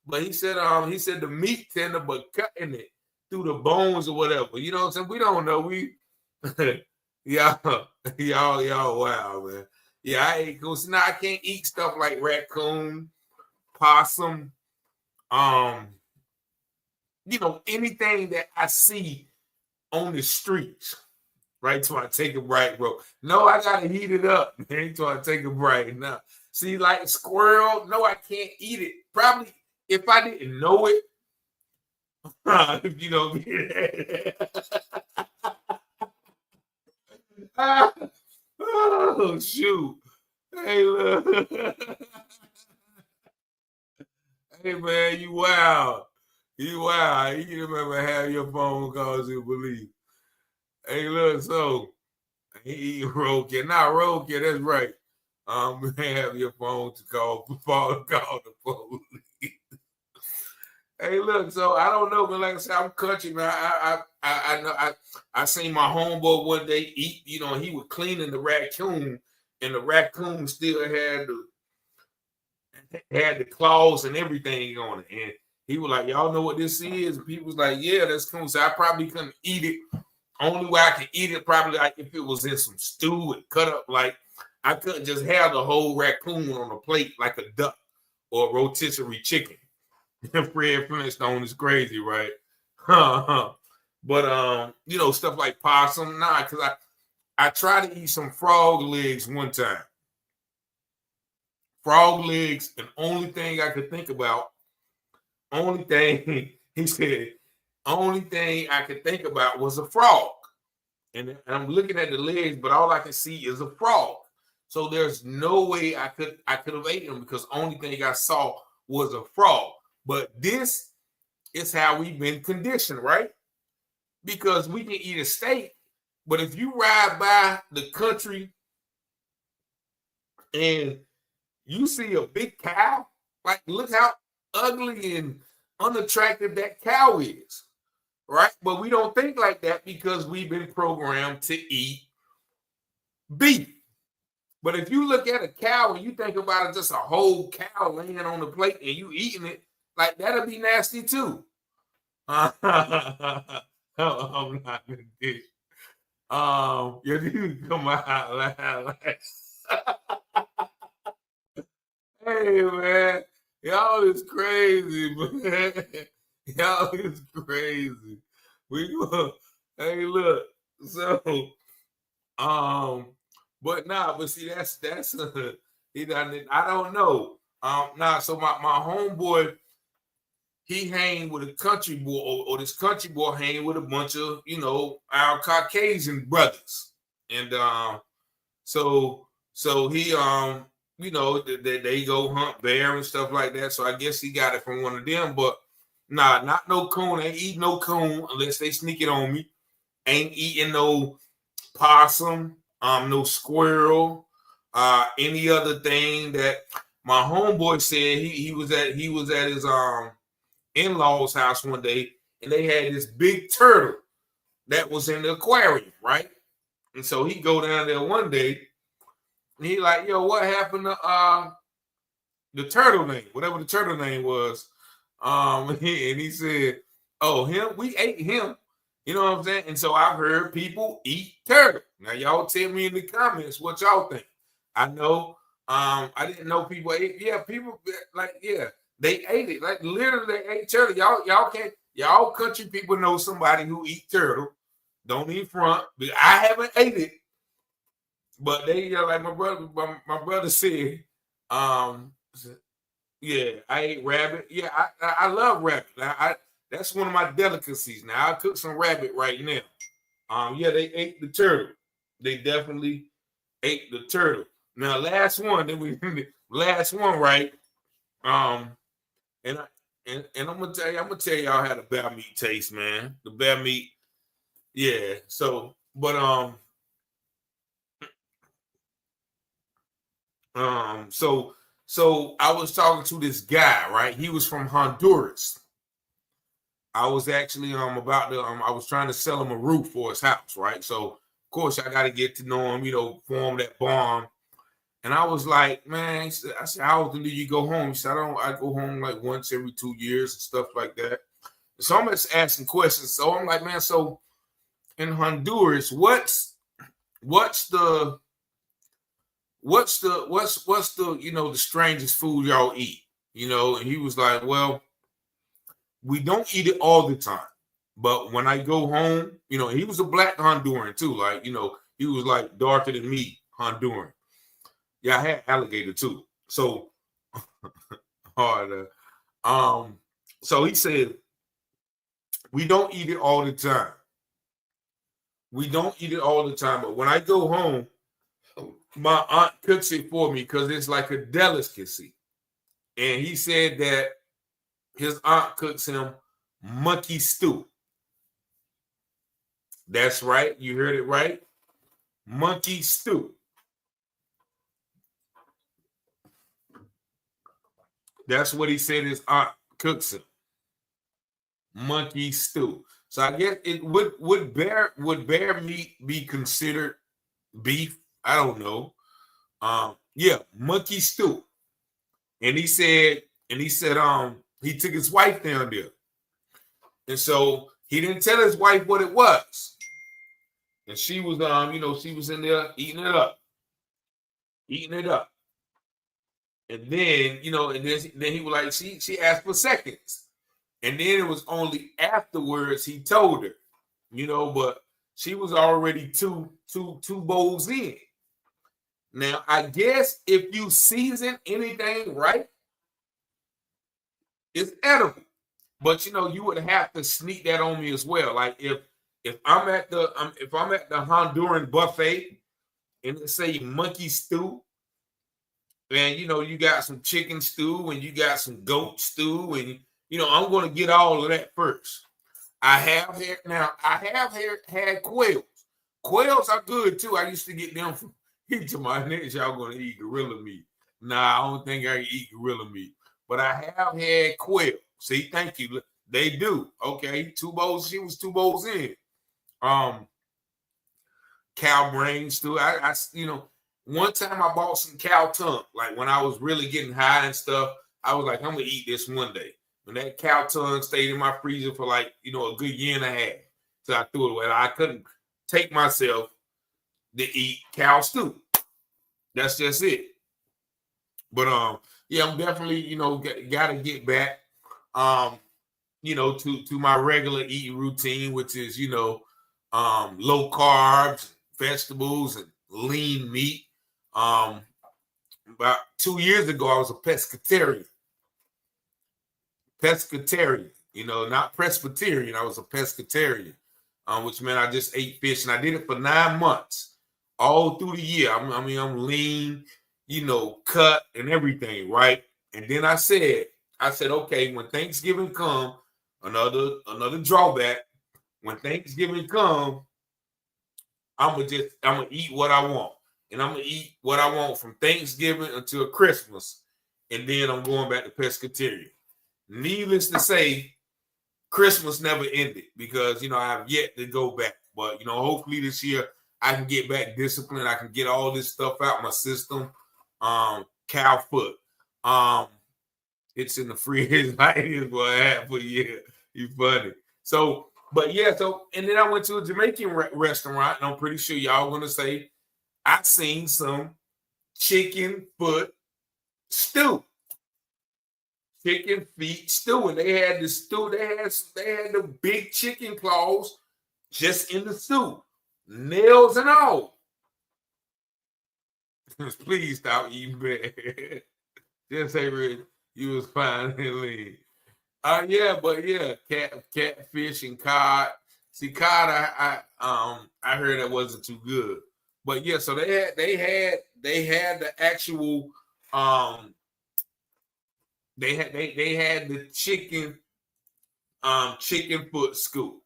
but he said the meat tender, but cutting it through the bones or whatever. You know what I'm saying? We don't know. Y'all, wow, man. Yeah, I ate goose. Now I can't eat stuff like raccoon, possum, anything that I see on the streets, right? So I take a bright road. No, I gotta heat it up, man. So I take a bright. Now, see, like squirrel, no, I can't eat it. Probably if I didn't know it, you know. Oh shoot! Hey, look. Hey man, you wild. You wild. You remember have your phone calls you believe. Hey, look, so he roadkill. Not roadkill, that's right. Have your phone to call the police. Hey, look, so I don't know, but like I said, I'm country, man. I know I seen my homeboy one day eat, he was cleaning the raccoon, and the raccoon still had the claws and everything on it. And he was like, y'all know what this is? And people was like, yeah, that's cool. So I probably couldn't eat it. Only way I could eat it probably like if it was in some stew and cut up. Like I couldn't just have the whole raccoon on a plate like a duck or a rotisserie chicken. Fred Flintstone is crazy, right? But stuff like possum, nah, because I tried to eat some frog legs one time. Frog legs, and only thing I could think about, he said, only thing I could think about was a frog. And I'm looking at the legs, but all I can see is a frog. So there's no way I could have ate them because only thing I saw was a frog. But this is how we've been conditioned, right? Because we can eat a steak, but if you ride by the country and you see a big cow, like look how ugly and unattractive that cow is, right? But we don't think like that because we've been programmed to eat beef. But if you look at a cow and you think about it, just a whole cow laying on the plate and you eating it, like that'll be nasty too. I'm not gonna dish. You need to come out loud. Hey man, y'all is crazy, man. Y'all is crazy. Hey, look. So, but see, that's I don't know. So my homeboy, he hang with a country boy, or this country boy hang with a bunch of our Caucasian brothers, and so he you know, they go hunt bear and stuff like that. So I guess he got it from one of them. But nah, not no coon. Ain't eating no coon unless they sneak it on me. Ain't eating no possum, no squirrel, any other thing that my homeboy said. He was at his in-laws house one day, and they had this big turtle that was in the aquarium, right? And so he go down there one day, and he like, yo, what happened to the turtle name, whatever the turtle name was? And he said, oh, him, we ate him. You know what I'm saying? And so I've heard people eat turtle. Now y'all tell me in the comments what y'all think. I know I didn't know people ate. Yeah, people like, yeah, they ate it. Like literally they ate turtle. Y'all country people know somebody who eat turtle. Don't eat front. I haven't ate it. But they like my brother said, yeah, I ate rabbit. Yeah, I love rabbit. That's one of my delicacies. Now I cook some rabbit right now. Yeah, they ate the turtle. They definitely ate the turtle. Now, last one, last one, right? And I'm gonna tell y'all how the bear meat tastes, man. The bear meat, yeah. So, but so I was talking to this guy, right? He was from Honduras. I was actually about to I was trying to sell him a roof for his house, right? So of course I got to get to know him, you know, form that bond. And I was like, man, I said, how often do you go home? He said, I go home like once every 2 years and stuff like that. So I'm just asking questions. So I'm like, man, so in Honduras, what's the you know the strangest food y'all eat? You know, and he was like, well, we don't eat it all the time. But when I go home, you know, he was a black Honduran too. Like, you know, he was like darker than me, Honduran. Yeah, I had alligator too. So hard. So he said, we don't eat it all the time. We don't eat it all the time. But when I go home, my aunt cooks it for me because it's like a delicacy. And he said that his aunt cooks him monkey stew. That's right. You heard it right. Monkey stew. That's what he said his aunt cooks him. Monkey stew. So I guess it would bear meat be considered beef? I don't know. Yeah, monkey stew. And he said he took his wife down there. And so he didn't tell his wife what it was. And she was you know, she was in there eating it up. Eating it up. And then, you know, and then he was like, she asked for seconds. And then it was only afterwards he told her, you know, but she was already two bowls in. Now, I guess if you season anything right, it's edible. But you know, you would have to sneak that on me as well. Like if I'm at the Honduran buffet and it say monkey stew, and you know, you got some chicken stew and you got some goat stew, and you know, I'm gonna get all of that first. I have had quails. Quails are good too. I used to get them from each of my niggas. Y'all gonna eat gorilla meat. Nah, I don't think I can eat gorilla meat. But I have had quail. See, thank you. They do. Okay, 2 bowls. She was 2 bowls in. Cow brains too. I you know, one time I bought some cow tongue. Like when I was really getting high and stuff, I was like, I'm gonna eat this one day. When that cow tongue stayed in my freezer for like, you know, a good year and a half. So I threw it away. I couldn't take myself to eat cow stew. That's just it. But yeah, I'm definitely, you know, gotta get back you know, to my regular eating routine, which is, you know, low carbs, vegetables, and lean meat. About 2 years ago, I was a pescatarian. Pescatarian, you know, not Presbyterian. I was a pescatarian, which meant I just ate fish, and I did it for 9 months, all through the year. I mean, I'm lean, cut and everything, right? And then I said, okay, when Thanksgiving come, another drawback. When Thanksgiving come, I'm gonna eat what I want, and I'm gonna eat what I want from Thanksgiving until Christmas, and then I'm going back to pescatarian. Needless to say, Christmas never ended because I have yet to go back. But hopefully this year I can get back disciplined. I can get all this stuff out my system. Cow foot. It's in the fridge. Like this what I had for a year. You funny. So, but yeah. So, and then I went to a Jamaican restaurant, and I'm pretty sure y'all gonna say I seen some chicken foot stew. Chicken feet stew, and they had the stew. They had the big chicken claws just in the stew, nails and all. Please stop eating bad. Just say, Rich, you was fine and lean. Yeah, but yeah, catfish and cod. See, cod, I heard that wasn't too good. But yeah, so they had the actual they had the chicken foot scoop.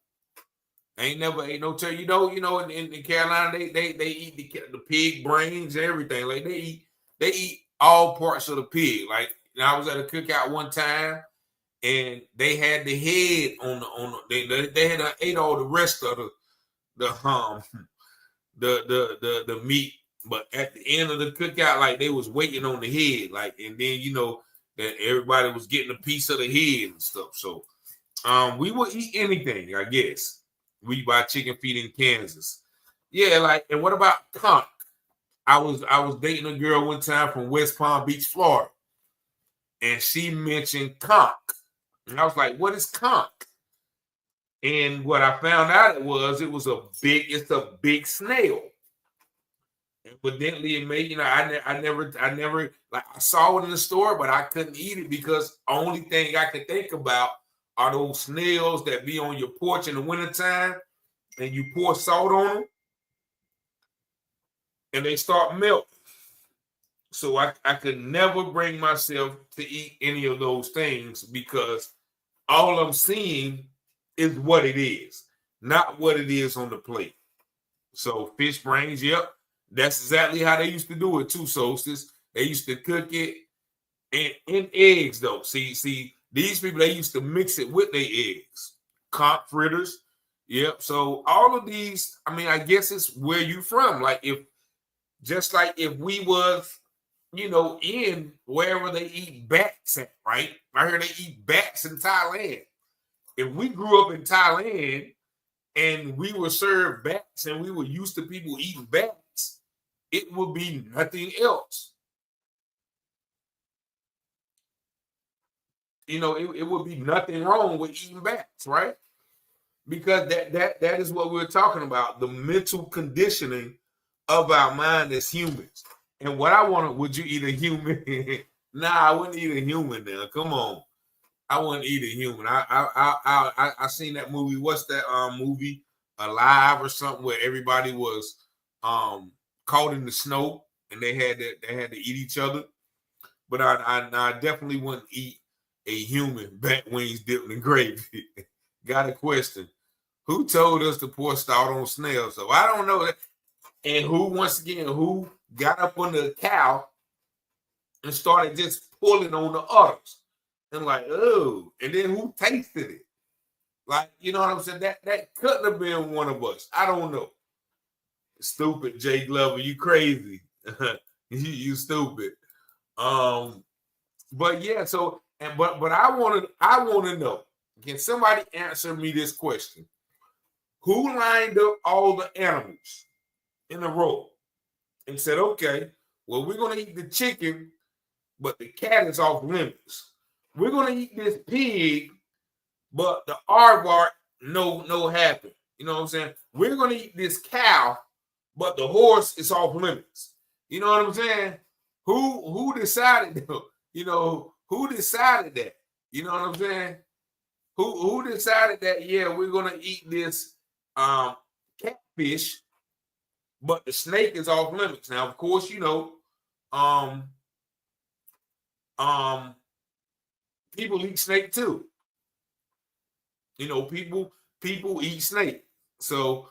Ain't no turkey. In Carolina they eat the pig brains and everything. Like they eat all parts of the pig. Like I was at a cookout one time, and they had the head on the they had ate all the rest of the meat. But at the end of the cookout, like they was waiting on the head, like, and then that everybody was getting a piece of the head and stuff. So we will eat anything, I guess. We buy chicken feet in Kansas. Yeah, like, and what about conch? I was dating a girl one time from West Palm Beach, Florida, and she mentioned conch. And I was like, what is conch? And what I found out it's a big snail. Evidently, it made, I never, like, I saw it in the store, but I couldn't eat it because the only thing I could think about are those snails that be on your porch in the wintertime, and you pour salt on them, and they start melting. So I could never bring myself to eat any of those things because all I'm seeing is what it is, not what it is on the plate. So fish brains, yep. That's exactly how they used to do it too, Solstice. They used to cook it in eggs, though. See, these people, they used to mix it with their eggs. Conch fritters. Yep. So all of these, I mean, I guess it's where you from. Like if we was, in wherever they eat bats at, right? I heard they eat bats in Thailand. If we grew up in Thailand and we were served bats and we were used to people eating bats, it would be nothing else. It would be nothing wrong with eating bats, right? Because that is what we're talking about, the mental conditioning of our mind as humans. And what I wanted, would you eat a human? Nah, I wouldn't eat a human now. Come on. I wouldn't eat a human. I seen that movie. What's that movie? Alive or something, where everybody was caught in the snow and they had to eat each other. But I definitely wouldn't eat a human bat wings dipped in gravy. Got a question. Who told us to pour salt on snails? So I don't know that. And who got up on the cow and started just pulling on the udders? And like, oh, and then who tasted it? Like, you know what I'm saying? That couldn't have been one of us. I don't know. Stupid Jay Glover, you crazy. you stupid. But yeah, so but I want to know. Can somebody answer me this question? Who lined up all the animals in a row and said, okay, well, we're gonna eat the chicken, but the cat is off limits. We're gonna eat this pig, but the aardvark no happen. You know what I'm saying? We're gonna eat this cow, but the horse is off limits. You know what I'm saying? Who decided? Who decided that? You know what I'm saying? Who decided that? Yeah, we're gonna eat this catfish, but the snake is off limits. Now, of course, um, people eat snake too. You know, people eat snake. So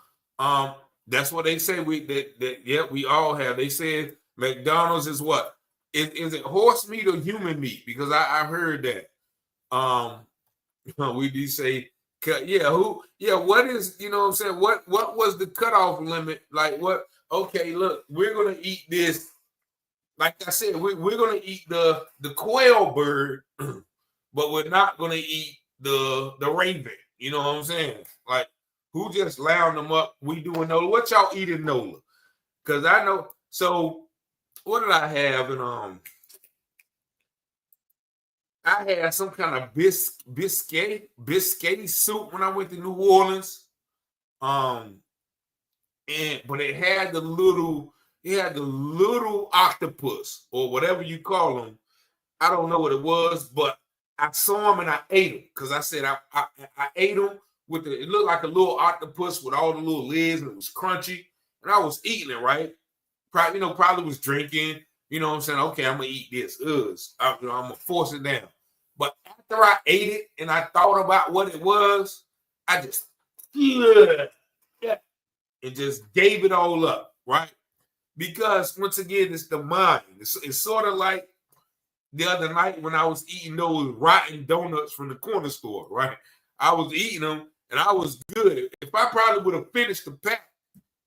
that's what they say. We all have. They said McDonald's is what? Is it horse meat or human meat? Because I've heard that. We do say what is, you know what I'm saying? What was the cutoff limit? Like what? Okay, look, we're gonna eat this. Like I said, we're gonna eat the quail bird, but we're not gonna eat the raven. You know what I'm saying? Like, who just lounge them up? We doing NOLA. What y'all eating NOLA? Because I know. So what did I have? And I had some kind of biscuit soup when I went to New Orleans. But it had the little octopus or whatever you call them. I don't know what it was, but I saw them and I ate them because I said I ate them with it looked like a little octopus with all the little legs and it was crunchy, and I was eating it, right. Probably was drinking. You know what I'm saying? Okay, I'm gonna eat this. I'm gonna force it down. But after I ate it and I thought about what it was, I just and just gave it all up, right? Because once again, it's the mind. It's sort of like the other night when I was eating those rotten donuts from the corner store, right? I was eating them and I was good. If I probably would have finished the pack,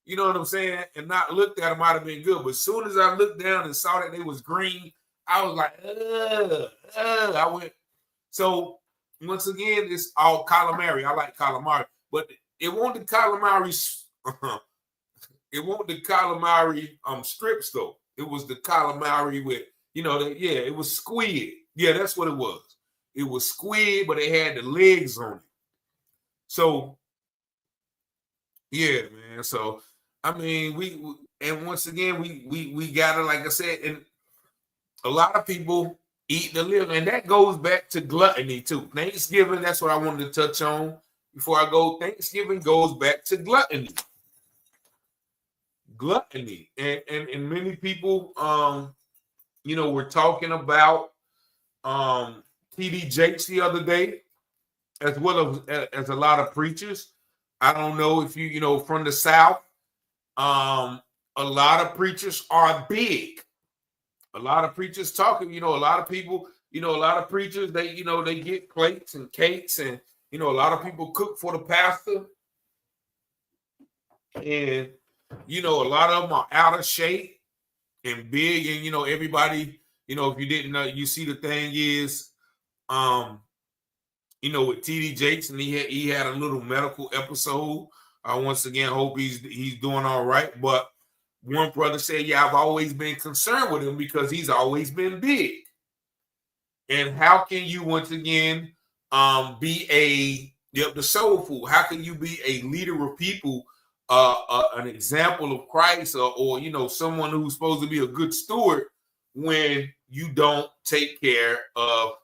you know what I'm saying, and not looked at them, I'd have been good. But as soon as I looked down and saw that they was green, I was like, I went. So once again, it's all calamari. I like calamari, but it won't the calamari. It won't the calamari strips though. It was the calamari with it was squid. Yeah, that's what it was. It was squid, but it had the legs on it. So yeah, man. So I mean, and once again we got it. Like I said, and a lot of people eat the liver, and that goes back to gluttony too. Thanksgiving. That's what I wanted to touch on before I go. Thanksgiving goes back to gluttony. Gluttony, and many people, were talking about T.D. Jakes the other day, as well as a lot of preachers. I don't know if from the South. A lot of preachers are big. A lot of preachers talking. A lot of people. A lot of preachers. They get plates and cakes, and a lot of people cook for the pastor, and a lot of them are out of shape and big, and everybody. If you didn't know, you see the thing is, with T.D. Jakes, and he had a little medical episode. Once again, hope he's doing all right. But one brother said, "Yeah, I've always been concerned with him because he's always been big." And how can you once again be the soul food? How can you be a leader of people, an example of Christ, or someone who's supposed to be a good steward when you don't take care of?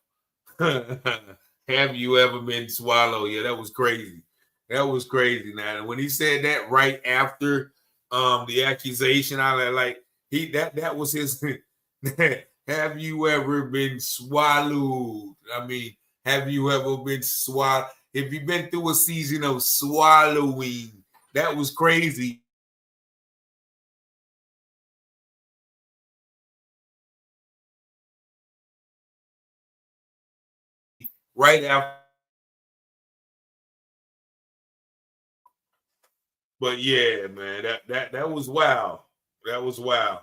Have you ever been swallowed? Yeah, that was crazy. That was crazy. Now, when he said that right after the accusation, I like that was his. Have you ever been swallowed? I mean, have you ever been swallowed? If you've been through a season of swallowing, that was crazy. Right after. But yeah, man, that was wild. That was wild.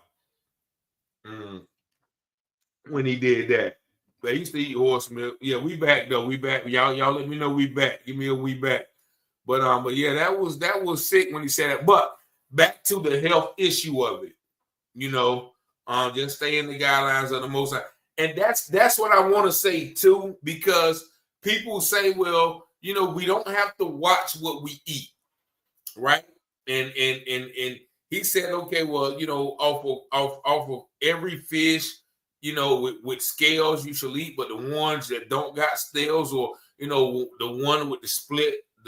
When he did that. They used to eat horse milk. Yeah, we back though. We back. Y'all let me know we back. Give me a we back. But yeah, that was sick when he said that. But back to the health issue of it, just stay in the guidelines of the Most High. And that's what I want to say too, because people say, well, we don't have to watch what we eat, right? And he said, okay, well, off of every fish, with scales you should eat, but the ones that don't got scales, or the one with the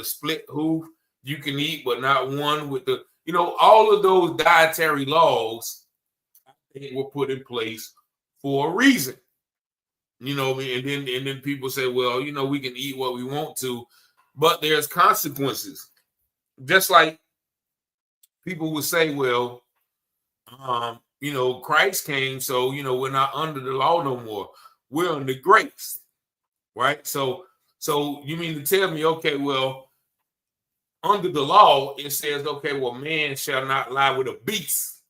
split hoof you can eat, but not one with the, all of those dietary laws. they were put in place for a reason. You know what I mean? And then people say, well, you know, we can eat what we want to, but there's consequences. Just like people would say, well, you know, Christ came, so you know, we're not under the law no more. We're under grace, right? So you mean to tell me, okay, well, under the law, it says, okay, well, man shall not lie with a beast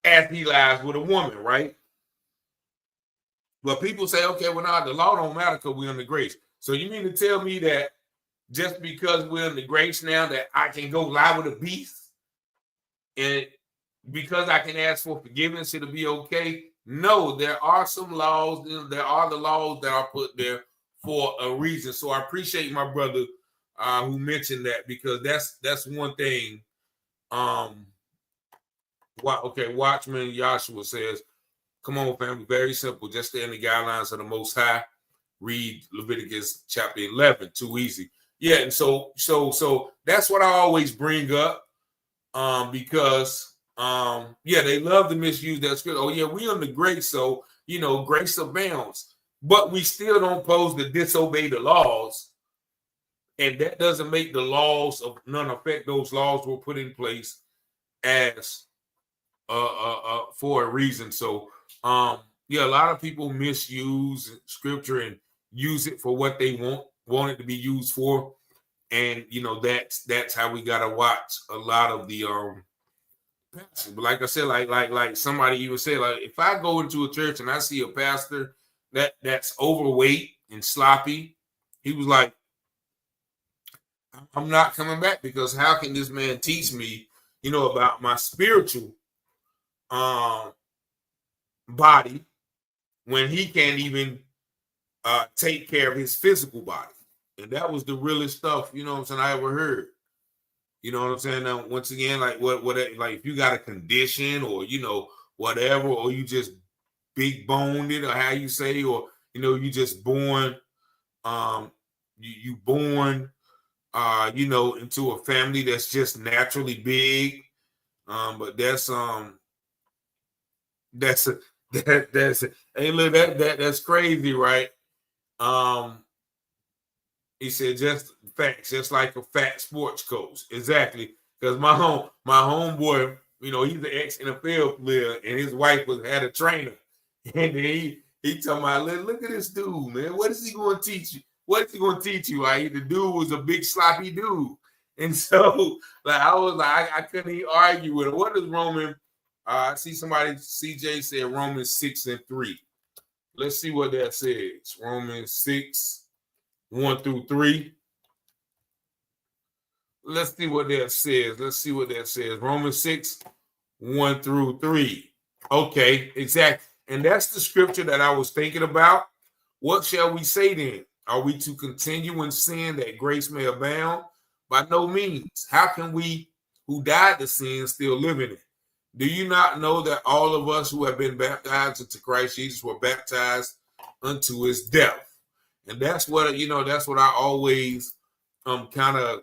as he lies with a woman, right? But people say, okay, well, now the law don't matter because we're under grace. So you mean to tell me that just because we're under grace now that I can go lie with a beast? And because I can ask for forgiveness, it'll be okay? No, there are some laws. There are the laws that are put there for a reason. So I appreciate my brother who mentioned that, because that's one thing. Watchman Joshua says, come on, family, very simple. Just stay in the guidelines of the Most High. Read Leviticus chapter 11. Too easy. Yeah, and so that's what I always bring up, because they love to misuse that scripture. Oh yeah, we under grace, so you know, grace abounds, but we still don't pose to disobey the laws, and that doesn't make the laws of none effect. Those laws were put in place as for a reason. So a lot of people misuse scripture and use it for what they want it to be used for, and you know, that's how we gotta watch a lot of the pastor. But like I said, like somebody even said, like if I go into a church and I see a pastor that's overweight and sloppy, he was like, I'm not coming back, because how can this man teach me, you know, about my spiritual body when he can't even take care of his physical body? And that was the realest stuff, you know what I'm saying, I ever heard. You know what I'm saying? Now, once again, like what like if you got a condition or you know whatever, or you just big boned it, or how you say, or you know, you just born, you born, you know, into a family that's just naturally big, but that's hey, look, that's crazy, right? He said, just facts, just like a fat sports coach. Exactly. Because my homeboy, you know, he's an ex-NFL player, and his wife had a trainer. And then he talking about, look at this dude, man. What is he going to teach you? What is he going to teach you? Like, the dude was a big sloppy dude. And so, like, I was like, I couldn't even argue with him. What is Roman? I see somebody, CJ said Romans 6:3. Let's see what that says. Romans 6:1-3. Let's see what that says. Romans 6:1-3. Okay, exactly. And that's the scripture that I was thinking about. What shall we say then? Are we to continue in sin that grace may abound? By no means. How can we who died to sin still live in it? Do you not know that all of us who have been baptized into Christ Jesus were baptized unto his death? And that's what, you know, that's what I always kind of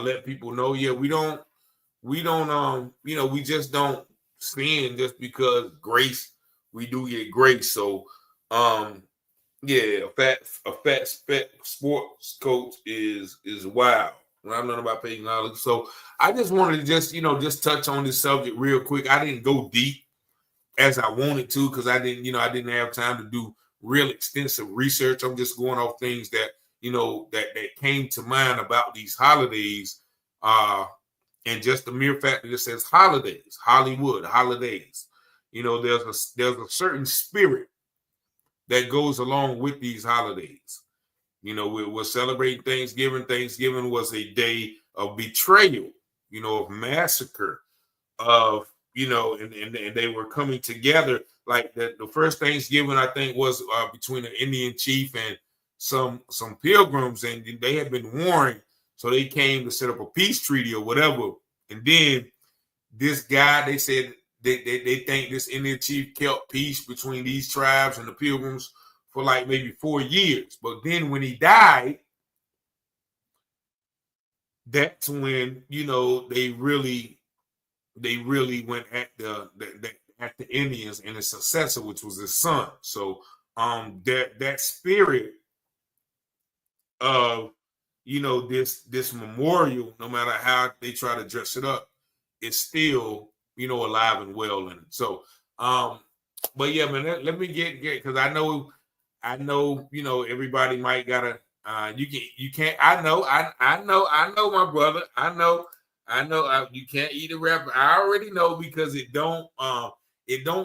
let people know. Yeah, we don't you know, we just don't sin just because grace, we do get grace. So a fat sports coach is wild. When I'm learning about pagan knowledge. So I just wanted to just touch on this subject real quick. I didn't go deep as I wanted to, because I didn't have time to do real extensive research. I'm just going off things that, you know, that came to mind about these holidays. And just the mere fact that it says holidays, Hollywood, holidays. You know, there's a certain spirit that goes along with these holidays. You know, we're celebrating Thanksgiving. Thanksgiving was a day of betrayal, you know, of massacre, of, you know, and they were coming together. Like the first Thanksgiving, I think, was between an Indian chief and some pilgrims, and they had been warring. So they came to set up a peace treaty or whatever. And then this guy, they said they think this Indian chief kept peace between these tribes and the pilgrims for like maybe 4 years. But then when he died, that's when, you know, they really they really went at the Indians and his successor, which was his son. So that spirit of this memorial, no matter how they try to dress it up, is still alive and well in it. So but yeah, man, let me get because I know everybody might gotta you can't I know my brother, I know you can't eat a wrapper. I already know because it don't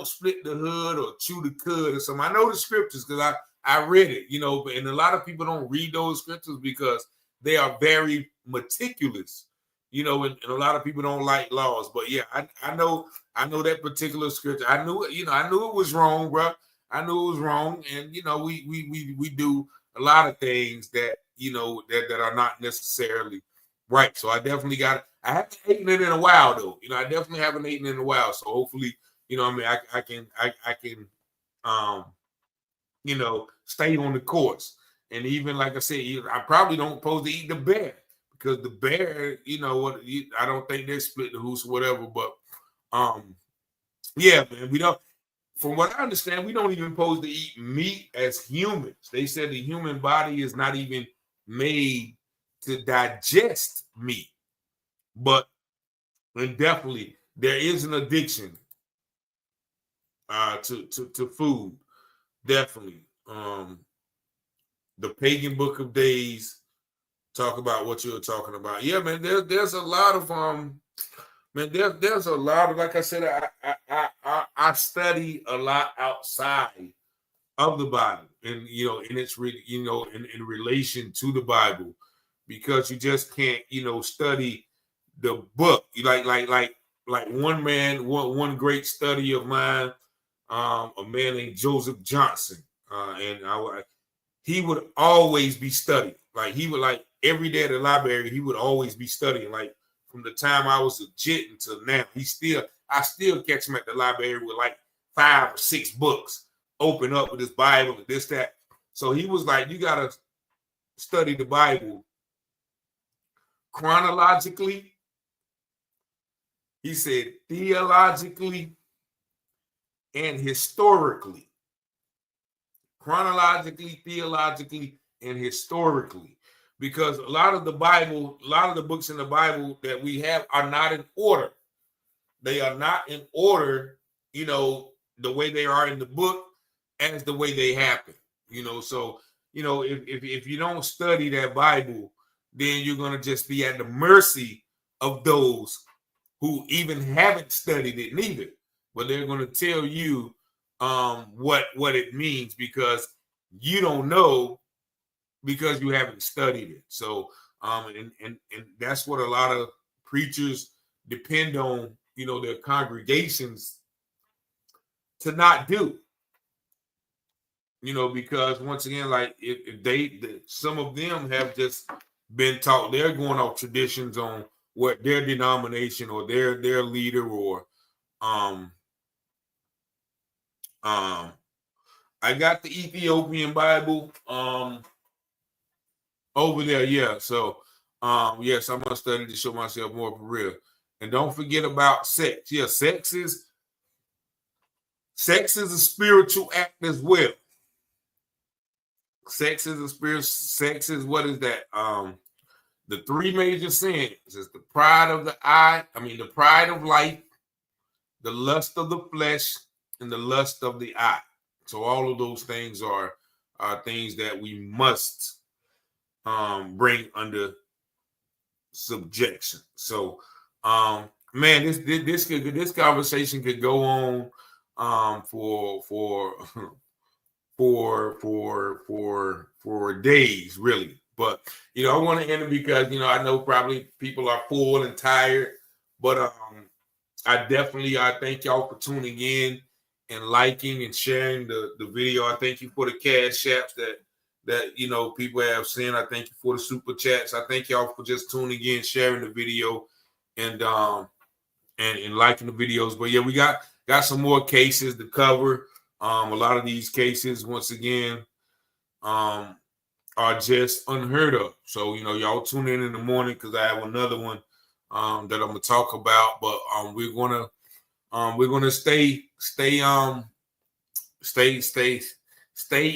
split the hood or chew the cud or something. I know the scriptures because I read it, and a lot of people don't read those scriptures because they are very meticulous, and a lot of people don't like laws. But yeah, I know that particular scripture. I knew it, I knew it was wrong, bro. I knew it was wrong, and we do a lot of things that that are not necessarily right. So I definitely I haven't eaten it in a while though. I definitely haven't eaten it in a while. So hopefully, I can stay on the course. And even like I said, I probably don't supposed to eat the bear because the bear, I don't think they split the hoose or whatever. But yeah, man, we don't. From what I understand, we don't even supposed to eat meat as humans. They said the human body is not even made to digest meat. But and definitely there is an addiction to food. Definitely. The pagan book of days talk about what you're talking about. Yeah, man, there's a lot of man, there's a lot of, like I said, I study a lot outside of the Bible, and and it's really in relation to the Bible, because you just can't study the book. You like one great study of mine, a man named Joseph Johnson, and he would always be studying. Like he would, like every day at the library, he would always be studying. Like from the time I was a jit until now, I still catch him at the library with like 5 or 6 books open up with his Bible and this, that. So he was like, you gotta study the Bible chronologically. He said theologically and historically. Chronologically, theologically, and historically. Because a lot of the books in the Bible that we have are not in order. They are not in order, the way they are in the book as the way they happen. So, if you don't study that Bible, then you're going to just be at the mercy of those who even haven't studied it neither. But they're going to tell you what it means, because you don't know, because you haven't studied it. So and that's what a lot of preachers depend on, their congregations to not do. Because once again, like if some of them have just been taught, they're going off traditions on what their denomination or their leader or I got the Ethiopian Bible over there, yeah. So yes, I'm gonna study to show myself more for real. And don't forget about sex. Yeah, sex is a spiritual act as well. Sex is a spirit. Sex is, what is that? The 3 major sins is the pride of the eye. The pride of life, the lust of the flesh, and the lust of the eye. So all of those things are things that we must bring under subjection. So, man, this conversation could go on for days, really. But I want to end it because I know probably people are full and tired, but I thank y'all for tuning in and liking and sharing the video. I thank you for the cash apps that people have sent. I thank you for the super chats. I thank y'all for just tuning in, sharing the video, and liking the videos. But yeah, we got some more cases to cover. A lot of these cases, once again, are just unheard of. So y'all tune in the morning because I have another one that I'm gonna talk about, but we're gonna stay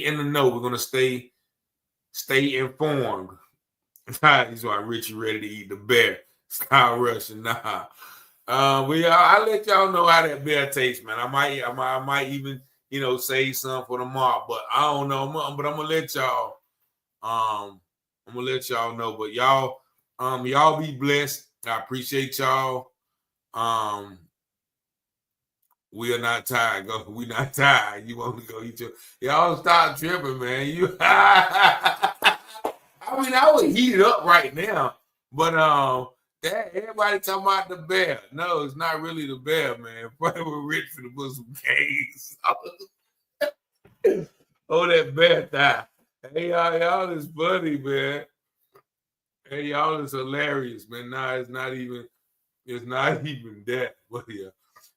in the know. We're gonna stay informed. That's why Richie ready to eat the bear. Start rushing. Nah. I'll let y'all know how that bear tastes, man. I might even, save some for tomorrow, but I don't know. But I'm gonna let y'all. I'm gonna let y'all know. But y'all be blessed. I appreciate y'all. We are not tired. We not tired. You want to go eat your? Y'all stop tripping, man. You. I mean, I would heat it up right now, but everybody talking about the bear. No, it's not really the bear, man. Probably we're rich for the put some canes. Oh, that bear thigh. Hey, y'all is funny, man. Hey, y'all is hilarious, man. Nah, it's not even that. But yeah,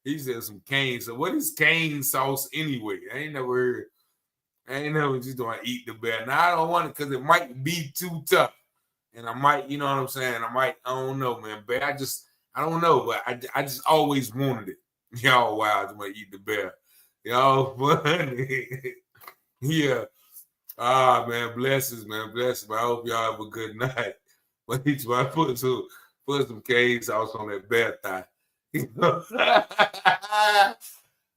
he said some cane. So what is cane sauce anyway? I ain't never heard. I ain't never just gonna eat the bear. Now I don't want it because it might be too tough. And I might, you know what I'm saying? I don't know, man. Bear, I don't know, but I just always wanted it. Y'all wild to eat the bear. Y'all funny. Yeah. Ah, man, blessings, man. Blessings. I hope y'all have a good night. But each one put some cane sauce on that bear thigh.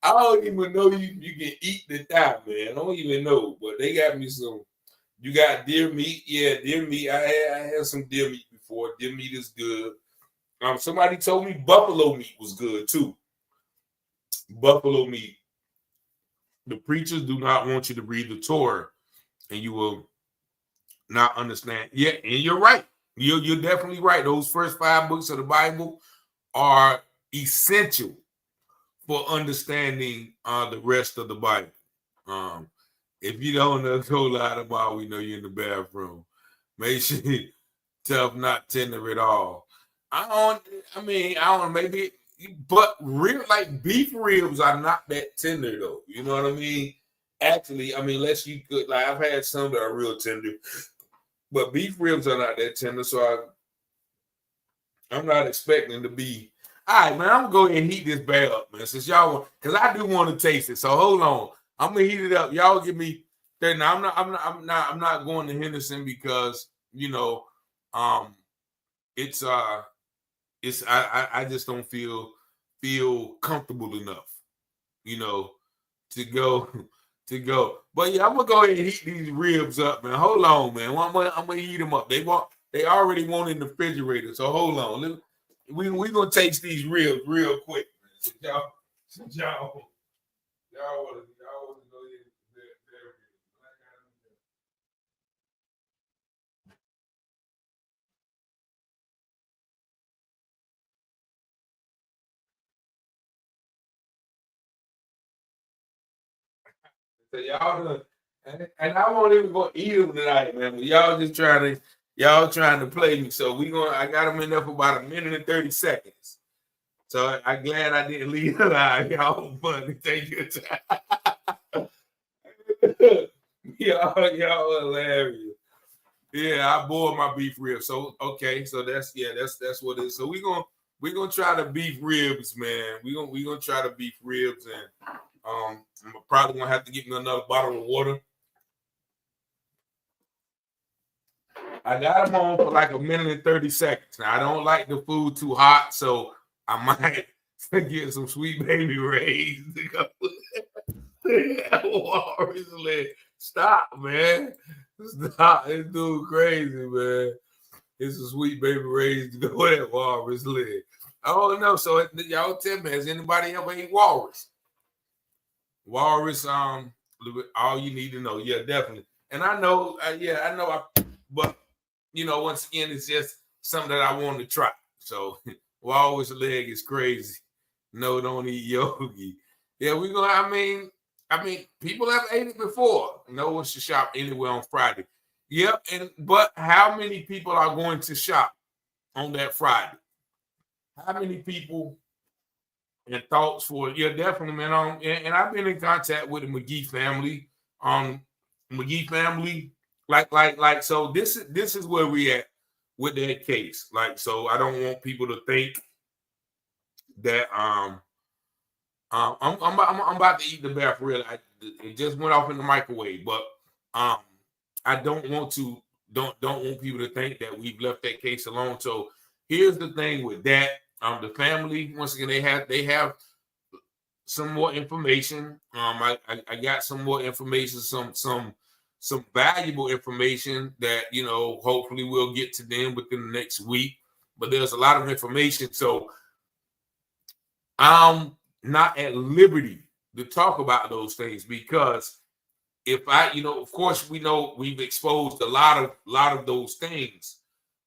I don't even know you can eat the thigh, man. I don't even know, but they got me some. You got deer meat, yeah, deer meat. I had some deer meat before. Deer meat is good. Somebody told me buffalo meat was good too. Buffalo meat. The preachers do not want you to read the Torah, and you will not understand. Yeah, and you're right. You're definitely right. Those first 5 books of the Bible are essential for understanding the rest of the Bible. If you don't know a whole lot about, we know you're in the bathroom. Make sure you tough, not tender at all. I don't maybe, but real like beef ribs are not that tender though. You know what I mean? Actually, unless you could, like I've had some that are real tender, but beef ribs are not that tender. So I'm not expecting to be. All right, man. I'm gonna go ahead and heat this bear up, man. Since y'all want, because I do want to taste it. So hold on. I'm gonna heat it up. Y'all give me. Now I'm not going to Henderson because it's I just don't feel comfortable enough, to go. But yeah, I'm gonna go ahead and heat these ribs up, man. Hold on, man. I'm gonna heat them up. They already want in the refrigerator, so hold on. We gonna taste these ribs real quick, man. Y'all want to go ahead so y'all done, and I won't even go eat them tonight, man. But y'all trying to play me. So I got them in there for about 1:30. So I'm glad I didn't leave alive. Y'all funny. Take your time. y'all hilarious. Yeah, I boiled my beef ribs. So okay, so that's what it is. So we're gonna try the beef ribs, man. We're gonna try the beef ribs, and I'm probably gonna have to get me another bottle of water. I got them on for like 1:30. Now I don't like the food too hot, so I might get some Sweet Baby Ray's to go. Walrus leg. Stop, man. Stop. This dude crazy, man. It's a Sweet Baby Ray's to go with that walrus leg. I don't know. So y'all tell me, has anybody ever ate walrus? Walrus, all you need to know. Yeah, definitely. And I know, but once again, it's just something that I want to try. So walrus leg is crazy. No, don't eat yogi. Yeah, we're gonna. I mean, people have ate it before. No one should shop anywhere on Friday. Yep, but how many people are going to shop on that Friday? How many people and thoughts for it? Yeah, definitely, man. And I've been in contact with the McGee family. McGee family, like. So this is where we at. with that case. Like, so I don't want people to think that I'm about to eat the bear for real. It just went off in the microwave, but I don't want want people to think that we've left that case alone. So here's the thing with that. The family, once again, they have some more information. I got some more information, some valuable information that, you know, hopefully we'll get to them within the next week. But there's a lot of information, so I'm not at liberty to talk about those things, because if I, you know, of course we know we've exposed a lot of those things,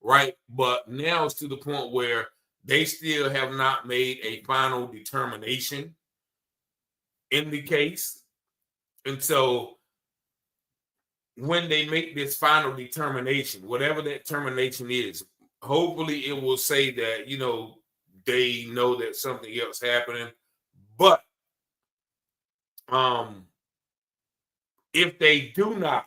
right? But now it's to the point where they still have not made a final determination in the case. And so when they make this final determination, whatever that determination is, hopefully it will say that, you know, they know that something else happening. But if they do not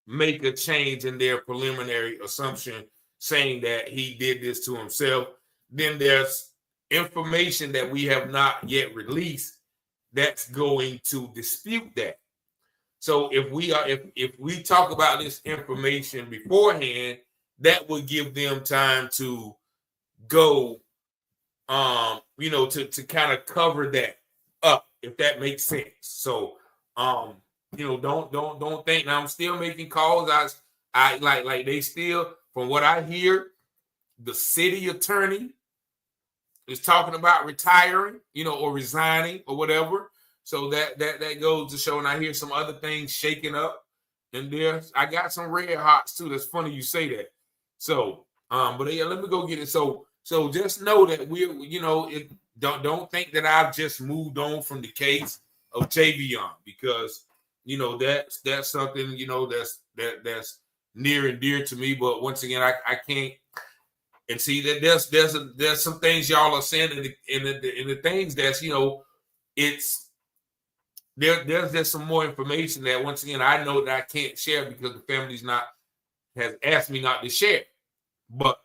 make a change in their preliminary assumption saying that he did this to himself, then there's information that we have not yet released that's going to dispute that. So if we talk about this information beforehand, that would give them time to go, you know, to kind of cover that up, if that makes sense. So, you know, don't think. Now I'm still making calls. I like they still, from what I hear, the city attorney is talking about retiring, you know, or resigning or whatever. So that goes to show. And I hear some other things shaking up. And I got some red hots too. That's funny you say that. So, but yeah, let me go get it. So just know that you know, don't think that I've just moved on from the case of Javion, because, you know, that's something, you know, that's near and dear to me. But once again, I can't. And see that there's some things y'all are saying in the things that's, you know, it's there's some more information that, once again, I know that I can't share because the family's has asked me not to share. But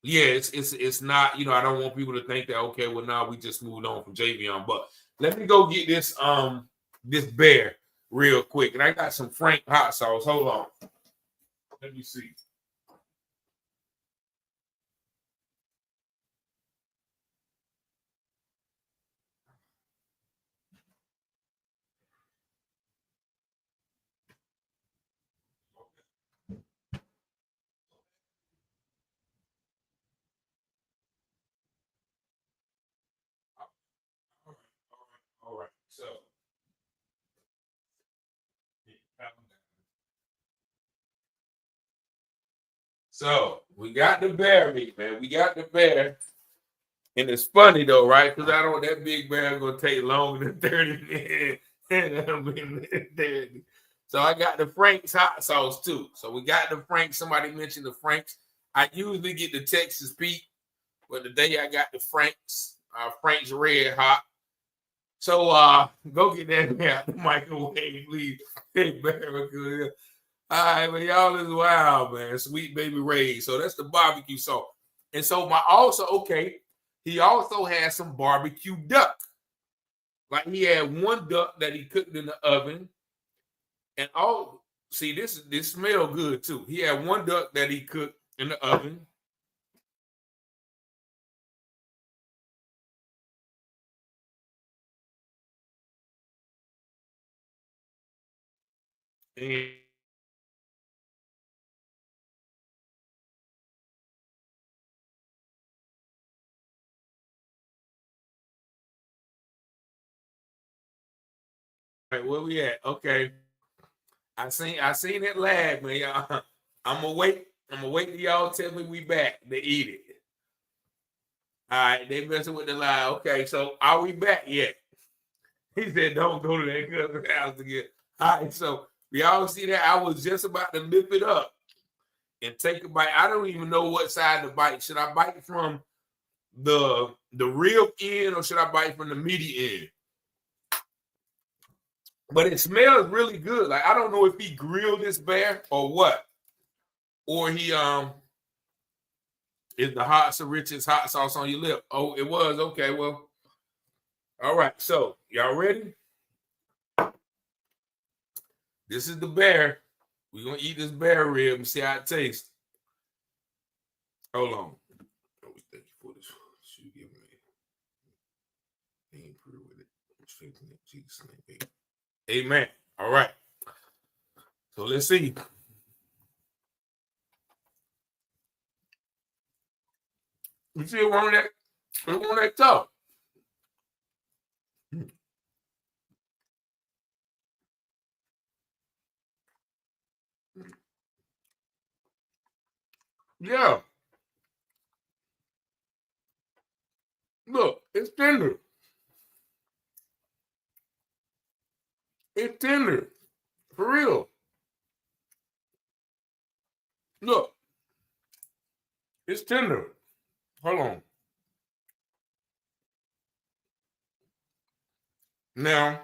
yeah, it's not, you know, I don't want people to think that, okay, well, now we just moved on from Javion. But let me go get this this bear real quick. And I got some Frank hot sauce. Hold on. Let me see. All right. So we got the bear meat, man. We got the bear. And it's funny though, right? Because I don't that big bear gonna take longer than 30 minutes. So I got the Frank's hot sauce too. So we got the Franks. Somebody mentioned the Franks. I usually get the Texas Pete, but today I got the Frank's Red Hot. So go get that out the microwave, please. Hey, bear, good. All right, man, y'all is wild, man. Sweet Baby Ray. So that's the barbecue sauce. And so he also had some barbecue duck. Like, he had one duck that he cooked in the oven. And this smell good too. He had one duck that he cooked in the oven. And where we at? Okay. I seen it lag, man. Y'all. I'm gonna wait till y'all tell me we back to eat it. All right, they messing with the lie. Okay, so are we back yet? He said, "Don't go to that cousin's house again." All right, so y'all see that I was just about to lift it up and take a bite. I don't even know what side to bite. Should I bite from the rib end, or should I bite from the meaty end? But it smells really good. Like, I don't know if he grilled this bear or what. Or he is the hot richest hot sauce on your lip? Oh, it was. Okay, well, all right. So y'all ready? This is the bear. We're gonna eat this bear rib and see how it tastes. Hold on. Oh, thank you for this. You give me. Ain't through with it. Jesus' name. Amen. All right. So let's see. You see one that tough. Yeah. Look, it's tender. It's tender. For real. Look. It's tender. Hold on. Now,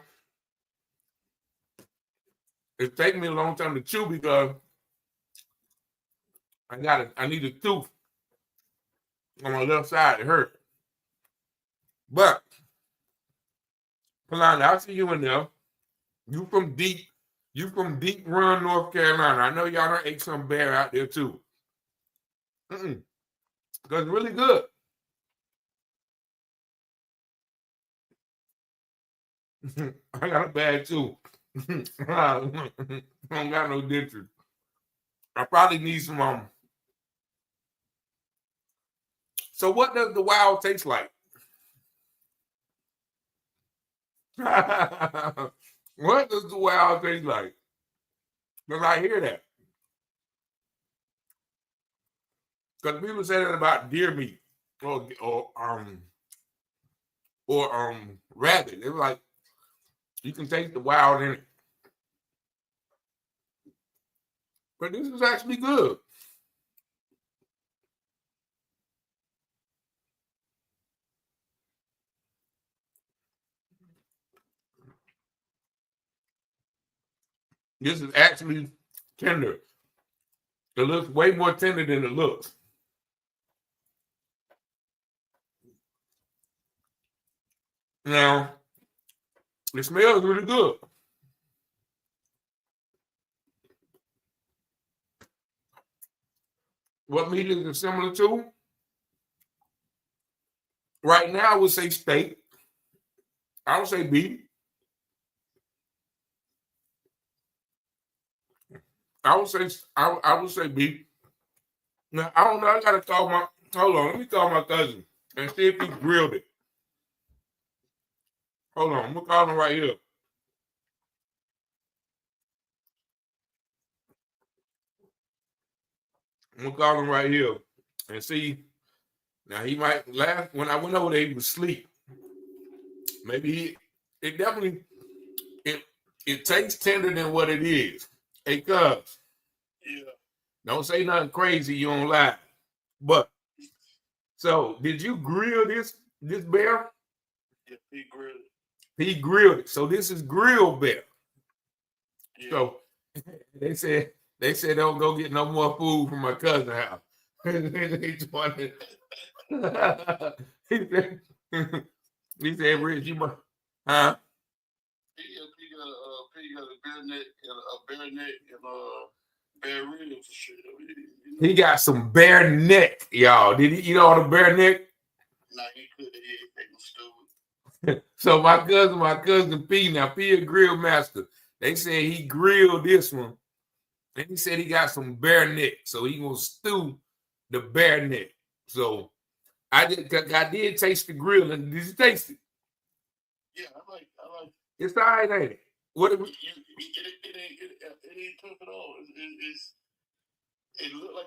it's taking me a long time to chew because I need a tooth on my left side. It hurt. But, Kalani, I see you in there. You from deep Run, North Carolina. I know y'all done ate some bear out there too. Because it's really good. I got a bag too. I don't got no dentures. I probably need some. So what does the wild taste like? What does the wild taste like? Because I hear that. Because people say that about deer meat or rabbit. They were like, you can taste the wild in it. But this is actually good. This is actually tender. It looks way more tender than it looks. Now, it smells really good. What meat is it similar to? Right now, I would say steak. I would say beef. I would say beef. Now, I don't know. I gotta call my hold on. Let me call my cousin and see if he grilled it. Hold on, I'm gonna call him right here. I'm gonna call him right here and see. Now he might laugh. When I went over there, he was asleep. Maybe it definitely it tastes tender than what it is. Hey, cuz. Yeah. Don't say nothing crazy. You don't lie. But so did you grill this bear? Yeah, he grilled it. He grilled it. So this is grilled bear. Yeah. So they said don't go get no more food from my cousin's house. he said, Rich, you must, huh? He got a bear neck and bear ribs. He got some bear neck, y'all. Did he eat all the bear neck? No, he couldn't. He ate So my cousin P, now P a grill master. They said he grilled this one. And he said he got some bear neck. So he gonna stew the bear neck. So I did taste the grill. And did you taste it? Yeah, I like it. It's all right, ain't it? What it ain't tough at all. It looked like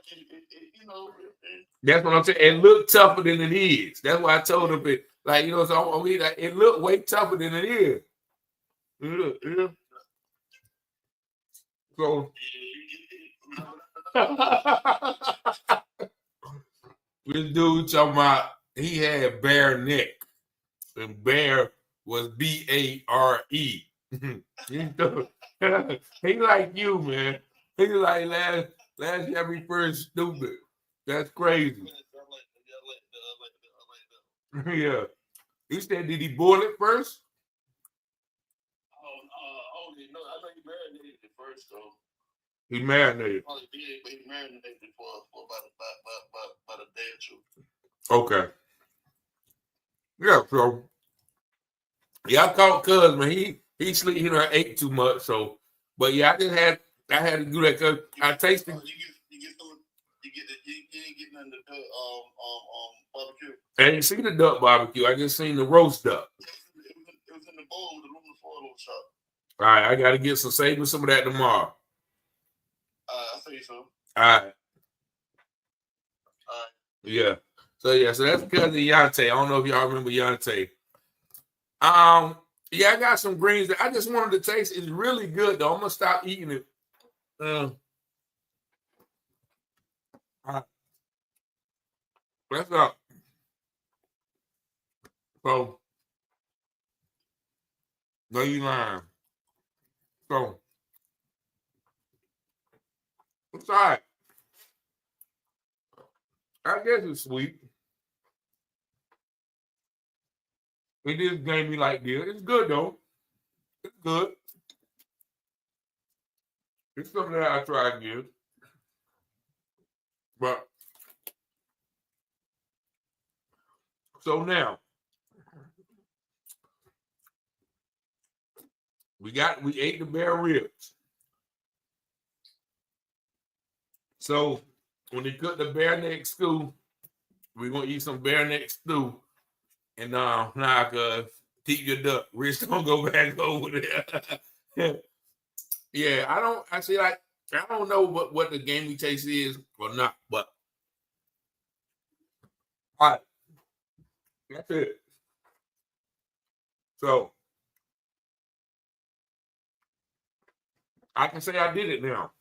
that's what I'm saying. It looked tougher than it is. That's why I told him it. Like, so it looked way tougher than it is. Yeah. So this dude talking about he had bear neck, and bear was BARE. He like you, man. He like Last year I referred stupid. That's crazy. Yeah. He said, did he boil it first? Oh, no, I know he marinated it first, though. He marinated. Oh, he marinated it for about a day or two. Okay. Yeah, so yeah, I caught Cuz, man. He sleep, he done ate too much, so but yeah, I had to do that because I tasted. You ain't getting in the barbecue. I ain't seen the duck barbecue. I just seen the roast duck. It was in the bowl with aluminum foil on top. All right, I got to get saving some of that tomorrow. I think so. All right. Yeah. So that's cousin Yante. I don't know if y'all remember Yante. Yeah, I got some greens that I just wanted to taste. It's really good though. I'm gonna stop eating it. That's up. So, no, you lying. So, it's all right. I guess it's sweet. It just gave me like this. It's good though. It's good. It's something that I try again. But so now we ate the bear ribs. So when they cook the bear neck stew, we're gonna eat some bear neck stew. And now keep your duck. Rich don't go back over there. Yeah, I don't know what the gamey taste is or not, but all right. That's it. So I can say I did it now.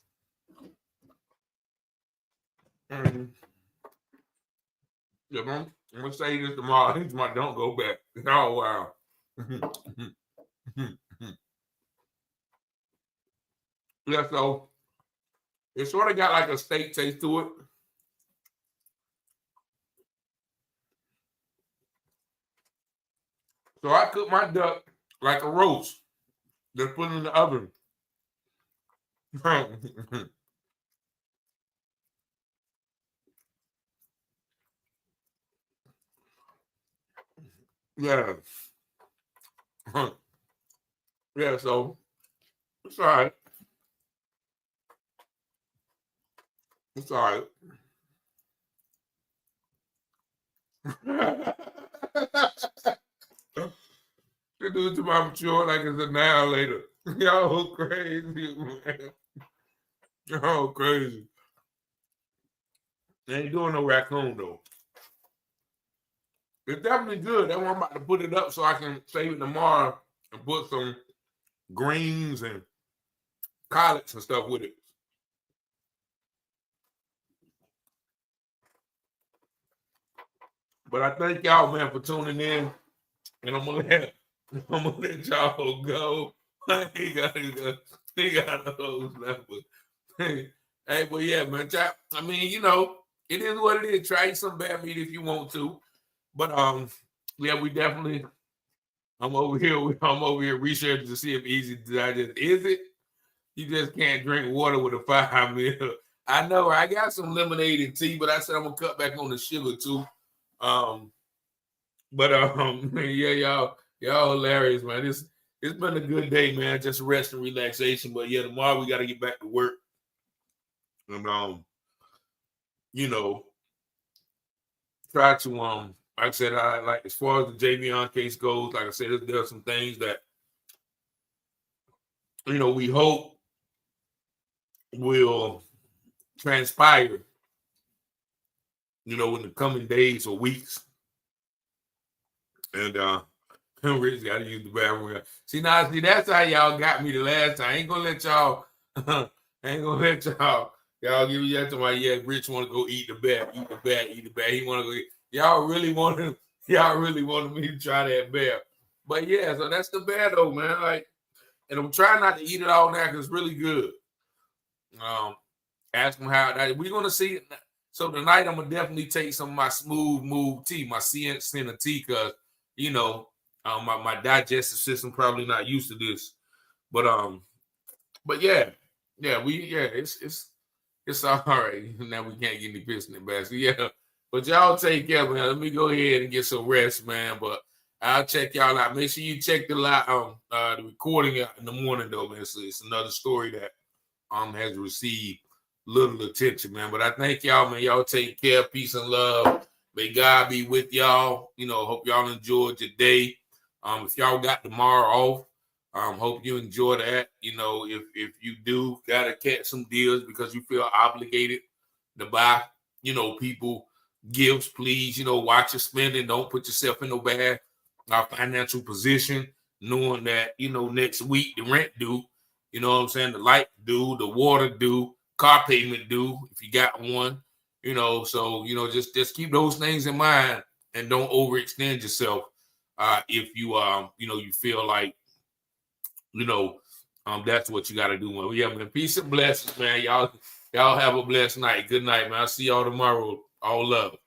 Yeah, I'm gonna say this tomorrow. Don't go back. Oh wow. Yeah, so it sort of got like a steak taste to it. So I cook my duck like a roast. Just put it in the oven. Yeah. Yeah, so it's all right. It's all right. You do it to my mature like it's an hour later. Y'all crazy, man. Y'all crazy. They ain't doing no raccoon though. It's definitely good. That's why I'm about to put it up so I can save it tomorrow and put some greens and collards and stuff with it. But I thank y'all, man, for tuning in. And I'm gonna let y'all go. He got a whole snapper. Hey, but yeah, man. I mean, it is what it is. Try some bad meat if you want to. But yeah, we definitely. I'm over here researching to see if easy to digest is it. You just can't drink water with a 5 ml. I know I got some lemonade and tea, but I said I'm gonna cut back on the sugar too. But yeah, y'all hilarious, man. It's been a good day, man. Just rest and relaxation. But yeah, tomorrow we gotta get back to work. And try to like I said, I like as far as the Javion case goes, like I said, there are some things that we hope will transpire, in the coming days or weeks. And Rich got to use the bathroom. See, that's how y'all got me the last time. I ain't gonna let y'all. Y'all give me that to my Rich want to go eat the bat. He want to go. Y'all really wanted me to try that bear. But yeah, so that's the bear though, man. Like, and I'm trying not to eat it all now because it's really good. Ask them how we're gonna see it. So tonight I'm gonna definitely take some of my smooth move tea, my senna tea, because you know, my digestive system probably not used to this. But yeah, it's all right. Now we can't get any piss in the basket. Yeah. But y'all take care, man. Let me go ahead and get some rest, man. But I'll check y'all out. Make sure you check the recording in the morning though, man. It's another story that has received little attention, man. But I thank y'all, man. Y'all take care. Peace and love. May God be with y'all. You know, hope y'all enjoyed your day. If y'all got tomorrow off, hope you enjoy that. You know, if you do gotta catch some deals because you feel obligated to buy, you know, people gifts, please, you know, watch your spending. Don't put yourself in no bad financial position, knowing that, you know, next week the rent due, you know what I'm saying, the light due, the water due, car payment due, if you got one, you know, so, you know, just keep those things in mind and don't overextend yourself if you, you know, you feel like, you know, that's what you got to do. Well, yeah, man, peace and blessings, man. Y'all have a blessed night. Good night, man. I'll see y'all tomorrow. All love.